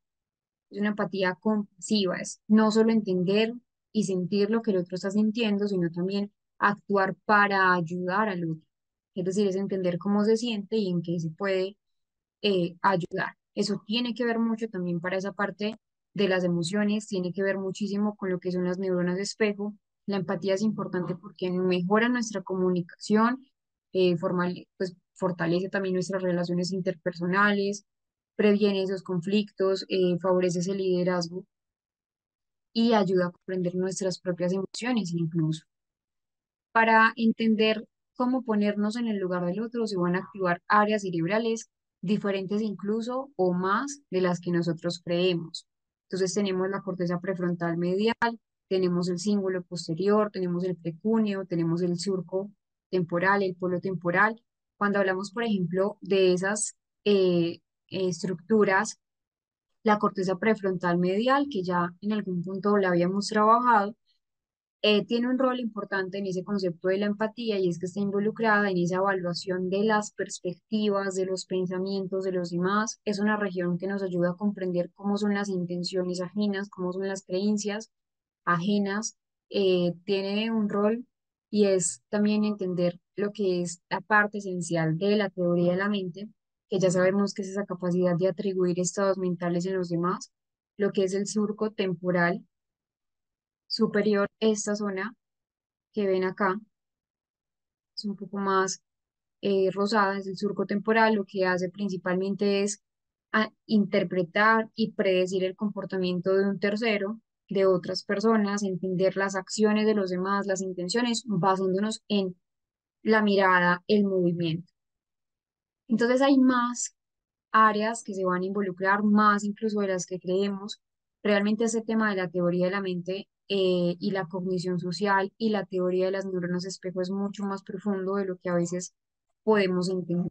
A: es una empatía compasiva, es no solo entender y sentir lo que el otro está sintiendo, sino también actuar para ayudar al otro. Es decir, es entender cómo se siente y en qué se puede ayudar. Eso tiene que ver mucho también para esa parte de las emociones, tiene que ver muchísimo con lo que son las neuronas de espejo. La empatía es importante porque mejora nuestra comunicación, pues fortalece también nuestras relaciones interpersonales, previene esos conflictos, favorece ese liderazgo y ayuda a comprender nuestras propias emociones incluso. Para entender cómo ponernos en el lugar del otro, se van a activar áreas cerebrales diferentes incluso o más de las que nosotros creemos. Entonces tenemos la corteza prefrontal medial, tenemos el cíngulo posterior, tenemos el precúneo, tenemos el surco temporal, el polo temporal. Cuando hablamos, por ejemplo, de esas estructuras, la corteza prefrontal medial, que ya en algún punto la habíamos trabajado, tiene un rol importante en ese concepto de la empatía y es que está involucrada en esa evaluación de las perspectivas, de los pensamientos de los demás. Es una región que nos ayuda a comprender cómo son las intenciones ajenas, cómo son las creencias ajenas. Tiene un rol y es también entender lo que es la parte esencial de la teoría de la mente, que ya sabemos que es esa capacidad de atribuir estados mentales en los demás, lo que es el surco temporal superior, esta zona que ven acá, es un poco más rosada, es el surco temporal, lo que hace principalmente es interpretar y predecir el comportamiento de un tercero, de otras personas, entender las acciones de los demás, las intenciones, basándonos en la mirada, el movimiento. Entonces hay más áreas que se van a involucrar, más incluso de las que creemos. Realmente ese tema de la teoría de la mente y la cognición social y la teoría de las neuronas espejo es mucho más profundo de lo que a veces podemos entender.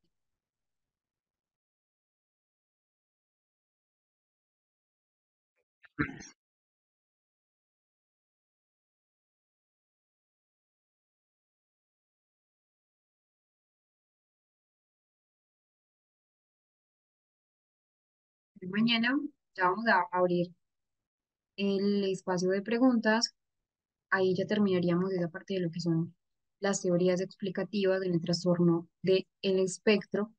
A: Mañana ya vamos a abrir el espacio de preguntas. Ahí ya terminaríamos esa parte de lo que son las teorías explicativas en el trastorno del espectro.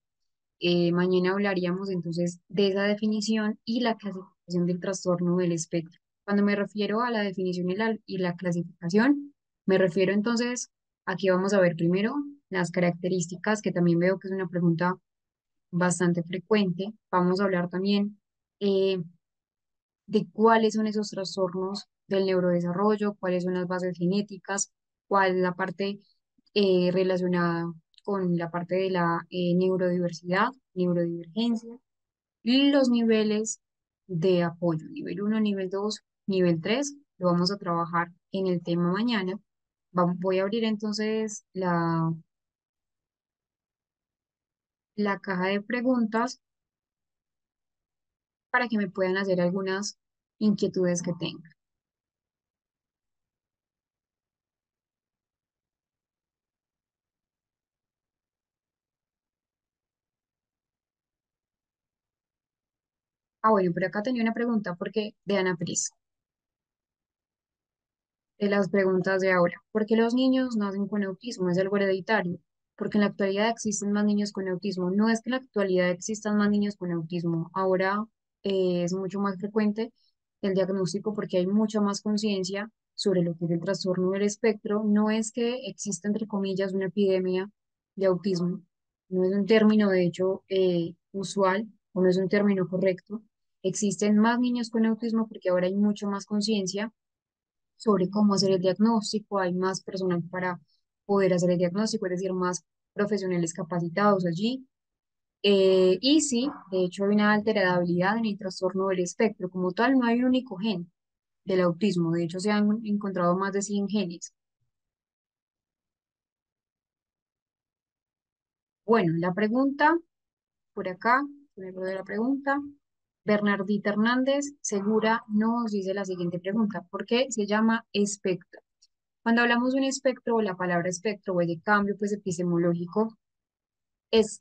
A: Mañana hablaríamos entonces de esa definición y la clasificación del trastorno del espectro. Cuando me refiero a la definición y la clasificación, me refiero entonces a que vamos a ver primero las características, que también veo que es una pregunta bastante frecuente. Vamos a hablar también eh, de cuáles son esos trastornos del neurodesarrollo, cuáles son las bases genéticas, cuál es la parte relacionada con la parte de la neurodiversidad, neurodivergencia, y los niveles de apoyo, nivel uno, nivel 2, nivel 3 lo vamos a trabajar en el tema mañana. Voy a abrir entonces la caja de preguntas para que me puedan hacer algunas inquietudes que tengan. Ah, bueno, pero acá tenía una pregunta porque de Ana Pris, de las preguntas de ahora. ¿Por qué los niños nacen con autismo? ¿Es algo hereditario? Porque en la actualidad existen más niños con autismo. No es que en la actualidad existan más niños con autismo. Ahora es mucho más frecuente el diagnóstico porque hay mucha más conciencia sobre lo que es el trastorno del espectro. No es que exista, entre comillas, una epidemia de autismo. No es un término, de hecho, usual o no es un término correcto. Existen más niños con autismo porque ahora hay mucho más conciencia sobre cómo hacer el diagnóstico, hay más personal para poder hacer el diagnóstico, es decir, más profesionales capacitados allí. Y sí, de hecho hay una alterabilidad en el trastorno del espectro. Como tal, no hay un único gen del autismo, de hecho se han encontrado más de 100 genes. Bueno, la pregunta por acá, se me olvidó la pregunta. Bernardita Hernández Segura nos dice la siguiente pregunta: ¿por qué se llama espectro? Cuando hablamos de un espectro o la palabra espectro o de cambio pues epistemológico, es,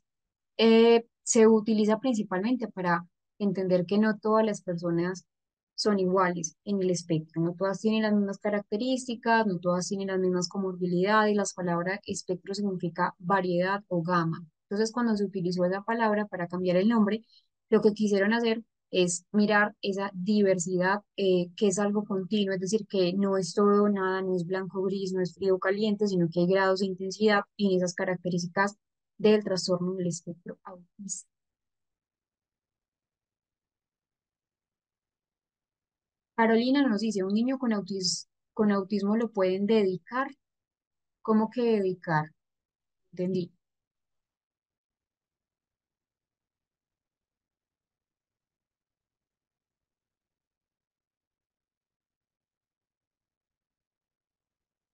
A: se utiliza principalmente para entender que no todas las personas son iguales en el espectro, no todas tienen las mismas características, no todas tienen las mismas comorbilidades. La palabra espectro significa variedad o gama. Entonces, cuando se utilizó esa palabra para cambiar el nombre, lo que quisieron hacer es mirar esa diversidad, que es algo continuo, es decir, que no es todo nada, no es blanco gris, no es frío o caliente, sino que hay grados de intensidad en esas características del trastorno del espectro autista. Carolina nos dice, un niño con autismo lo pueden dedicar. ¿Cómo que dedicar? Entendí.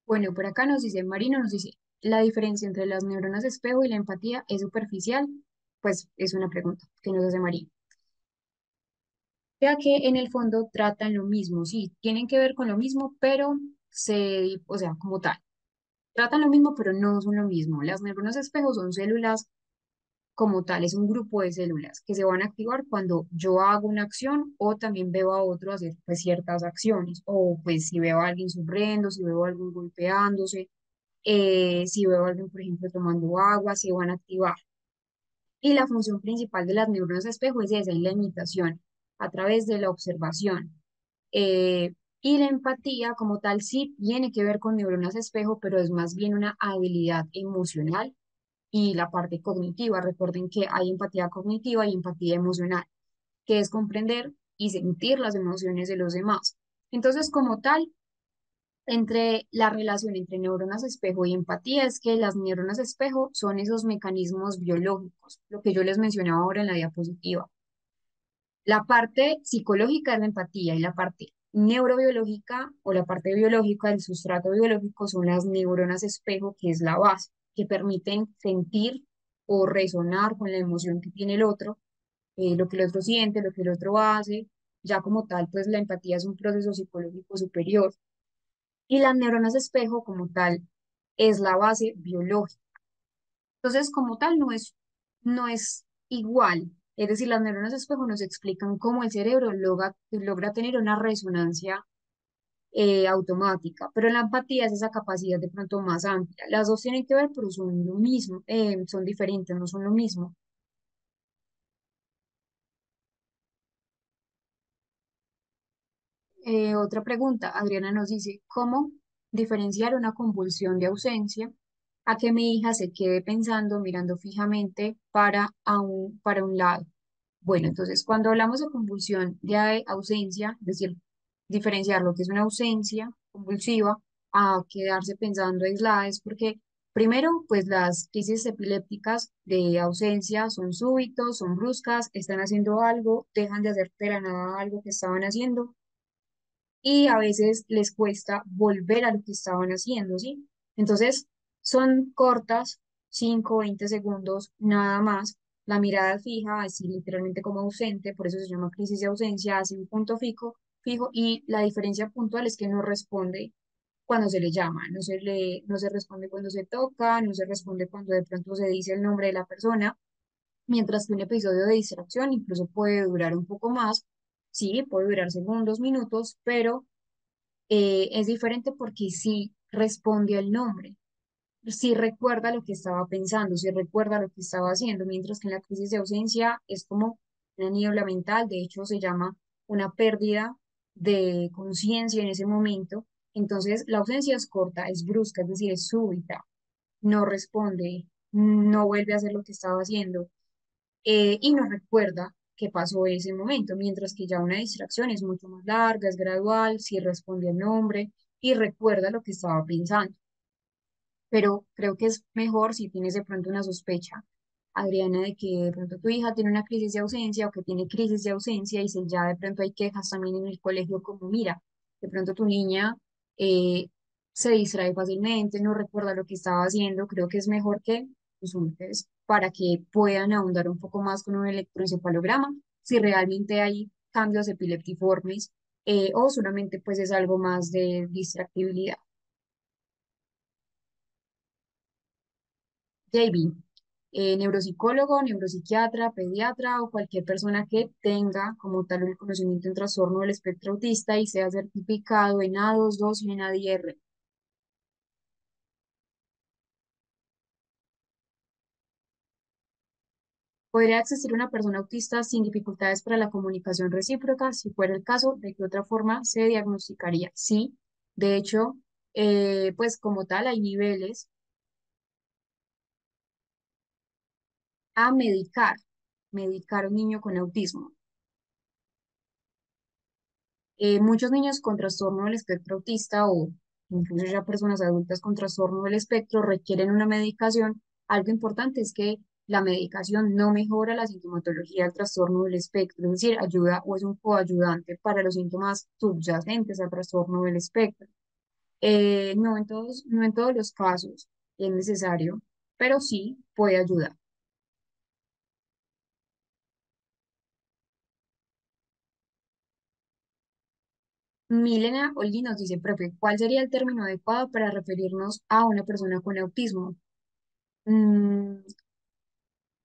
A: Bueno, por acá nos dice, Marino nos dice, la diferencia entre las neuronas espejo y la empatía es superficial. Pues es una pregunta que nos hace Marino. Ya que en el fondo tratan lo mismo, sí, tienen que ver con lo mismo, pero o sea, como tal, tratan lo mismo, pero no son lo mismo. Las neuronas espejo son células como tal, es un grupo de células que se van a activar cuando yo hago una acción o también veo a otro hacer pues ciertas acciones, o pues si veo a alguien sufriendo, si veo a alguien golpeándose, si veo a alguien, por ejemplo, tomando agua, se van a activar. Y la función principal de las neuronas espejo es esa, es la imitación a través de la observación. Y la empatía como tal sí tiene que ver con neuronas espejo, pero es más bien una habilidad emocional y la parte cognitiva. Recuerden que hay empatía cognitiva y empatía emocional, que es comprender y sentir las emociones de los demás. Entonces, como tal, entre la relación entre neuronas espejo y empatía es que las neuronas espejo son esos mecanismos biológicos, lo que yo les mencionaba ahora en la diapositiva. La parte psicológica es la empatía y la parte neurobiológica o la parte biológica del sustrato biológico son las neuronas espejo, que es la base, que permiten sentir o resonar con la emoción que tiene el otro, lo que el otro siente, lo que el otro hace. Ya como tal, pues la empatía es un proceso psicológico superior. Y las neuronas espejo como tal es la base biológica. Entonces, como tal, no es igual. Es decir, las neuronas espejo nos explican cómo el cerebro logra tener una resonancia automática, pero la empatía es esa capacidad de pronto más amplia. Las dos tienen que ver, pero son lo mismo, son diferentes, no son lo mismo. Otra pregunta, Adriana nos dice, ¿cómo diferenciar una convulsión de ausencia a que mi hija se quede pensando, mirando fijamente para un lado? Bueno, entonces cuando hablamos de convulsión de ausencia, es decir, diferenciar lo que es una ausencia convulsiva a quedarse pensando aislada, es porque primero, pues las crisis epilépticas de ausencia son súbitos, son bruscas, están haciendo algo, dejan de hacer de la nada algo que estaban haciendo y a veces les cuesta volver a lo que estaban haciendo, ¿sí? Entonces, son cortas, 5 20 segundos, nada más. La mirada fija, así literalmente como ausente, por eso se llama crisis de ausencia, hace un punto fijo, y la diferencia puntual es que no responde cuando se le llama, no se responde cuando se toca, no se responde cuando de pronto se dice el nombre de la persona, mientras que un episodio de distracción incluso puede durar un poco más, sí, puede durar segundos, minutos, pero es diferente porque sí responde al nombre, sí recuerda lo que estaba pensando, sí recuerda lo que estaba haciendo, mientras que en la crisis de ausencia es como una niebla mental, de hecho se llama una pérdida de conciencia en ese momento. Entonces la ausencia es corta, es brusca, es decir, es súbita, no responde, no vuelve a hacer lo que estaba haciendo, y no recuerda qué pasó ese momento, mientras que ya una distracción es mucho más larga, es gradual, sí responde al nombre y recuerda lo que estaba pensando. Pero creo que es mejor si tienes de pronto una sospecha, Adriana, de que de pronto tu hija tiene una crisis de ausencia o que tiene crisis de ausencia y si ya de pronto hay quejas también en el colegio como, mira, de pronto tu niña eh, se distrae fácilmente, no recuerda lo que estaba haciendo, creo que es mejor que consultes para que puedan ahondar un poco más con un electroencefalograma si realmente hay cambios epileptiformes, o solamente pues es algo más de distractibilidad. JB, neuropsicólogo, neuropsiquiatra, pediatra o cualquier persona que tenga como tal el conocimiento en trastorno del espectro autista y sea certificado en A22 y en ADR. Podría existir una persona autista sin dificultades para la comunicación recíproca, si fuera el caso, ¿de qué otra forma se diagnosticaría? Sí, de hecho, pues como tal hay niveles a medicar a un niño con autismo. Muchos niños con trastorno del espectro autista o incluso ya personas adultas con trastorno del espectro requieren una medicación. Algo importante es que la medicación no mejora la sintomatología del trastorno del espectro, es decir, ayuda o es un coayudante para los síntomas subyacentes al trastorno del espectro. No en todos los casos es necesario, pero sí puede ayudar. Milena Olgi nos dice, profe, ¿cuál sería el término adecuado para referirnos a una persona con autismo? mm,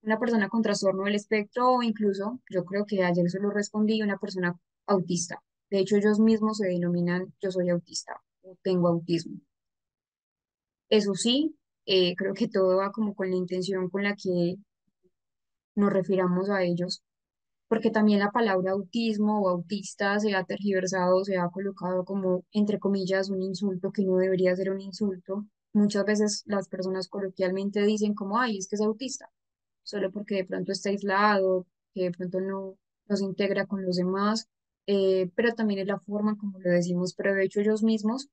A: una persona con trastorno del espectro o incluso, yo creo que ayer se lo respondí, una persona autista. De hecho, ellos mismos se denominan yo soy autista o tengo autismo. Eso sí, creo que todo va como con la intención con la que nos refiramos a ellos, porque también la palabra autismo o autista se ha tergiversado, se ha colocado como, entre comillas, un insulto que no debería ser un insulto. Muchas veces las personas coloquialmente dicen como, ay, es que es autista solo porque de pronto está aislado, que de pronto no se integra con los demás, pero también es la forma como lo decimos, pero de hecho ellos mismos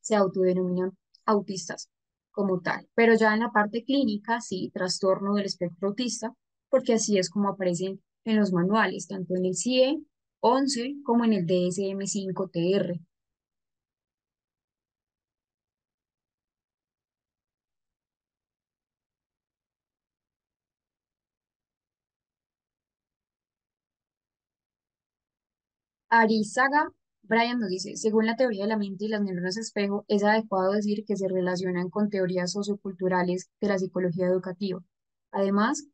A: se autodenominan autistas como tal. Pero ya en la parte clínica, sí, trastorno del espectro autista, porque así es como aparecen en los manuales, tanto en el CIE 11 como en el DSM-5 TR. Arizaga Brian nos dice, según la teoría de la mente y las neuronas espejo, es adecuado decir que se relacionan con teorías socioculturales de la psicología educativa. Además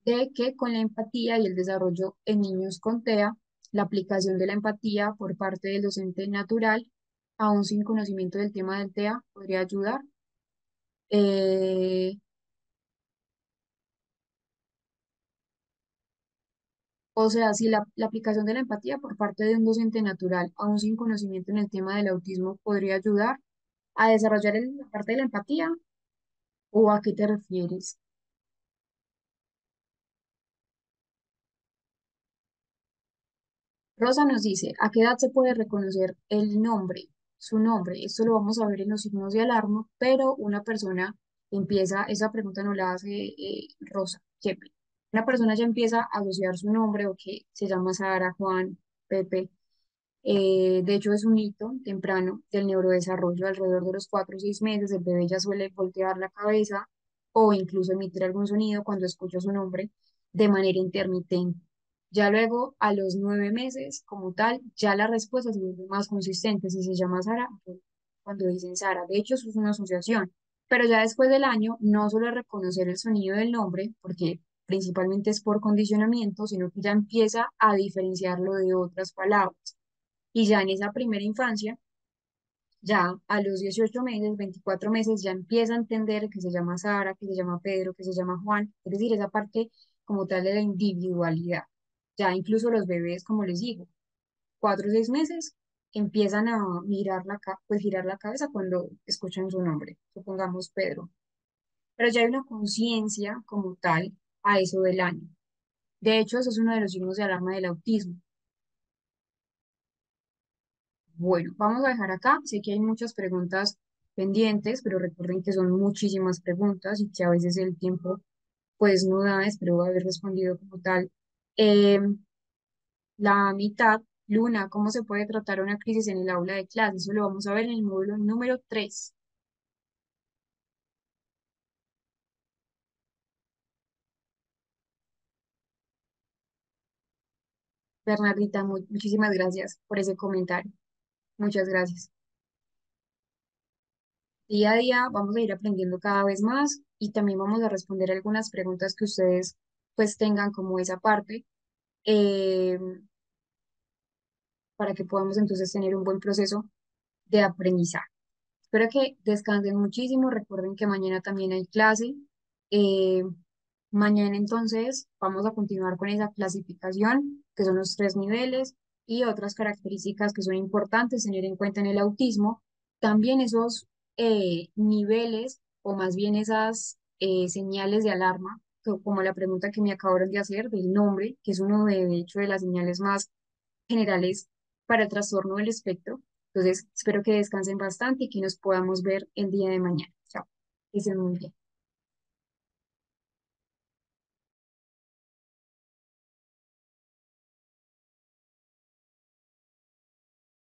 A: de que con la empatía y el desarrollo en niños con TEA, la aplicación de la empatía por parte del docente natural, aún sin conocimiento del tema del TEA, podría ayudar. Eh, o sea, si la aplicación de la empatía por parte de un docente natural, aún sin conocimiento en el tema del autismo, podría ayudar a desarrollar la parte de la empatía, ¿o a qué te refieres? Rosa nos dice, ¿a qué edad se puede reconocer el nombre, su nombre? Esto lo vamos a ver en los signos de alarma, pero una persona empieza, esa pregunta no la hace Rosa, Kepi. Una persona ya empieza a asociar su nombre o que se llama Sara, Juan, Pepe. De hecho, es un hito temprano del neurodesarrollo. Alrededor de los 4 o 6 meses, el bebé ya suele voltear la cabeza o incluso emitir algún sonido cuando escucha su nombre de manera intermitente. Ya luego, a los 9 meses, como tal, ya la respuesta se vuelve más consistente. Si se llama Sara, pues, cuando dicen Sara, de hecho, eso es una asociación. Pero ya después del año, no solo es reconocer el sonido del nombre, porque principalmente es por condicionamiento, sino que ya empieza a diferenciarlo de otras palabras. Y ya en esa primera infancia, ya a los 18 meses, 24 meses, ya empieza a entender que se llama Sara, que se llama Pedro, que se llama Juan, es decir, esa parte como tal de la individualidad. Ya incluso los bebés, como les digo, 4 o 6 meses, empiezan a mirar pues girar la cabeza cuando escuchan su nombre, supongamos Pedro. Pero ya hay una conciencia como tal a eso del año. De hecho, eso es uno de los signos de alarma del autismo. Bueno, vamos a dejar acá. Sé que hay muchas preguntas pendientes, pero recuerden que son muchísimas preguntas y que a veces el tiempo pues no da, espero haber respondido como tal. Eh, la mitad, Luna, ¿cómo se puede tratar una crisis en el aula de clase? Eso lo vamos a ver en el módulo número 3. Bernardita, muchísimas gracias por ese comentario. Muchas gracias. Día a día vamos a ir aprendiendo cada vez más y también vamos a responder algunas preguntas que ustedes pues tengan como esa parte eh, para que podamos entonces tener un buen proceso de aprendizaje. Espero que descansen muchísimo. Recuerden que mañana también hay clase. Eh, Mañana entonces vamos a continuar con esa clasificación, que son los 3 niveles y otras características que son importantes tener en cuenta en el autismo. También esos niveles o más bien esas señales de alarma, como la pregunta que me acabaron de hacer del nombre, que es uno de hecho de las señales más generales para el trastorno del espectro. Entonces, espero que descansen bastante y que nos podamos ver el día de mañana. Chao. Que estén muy bien.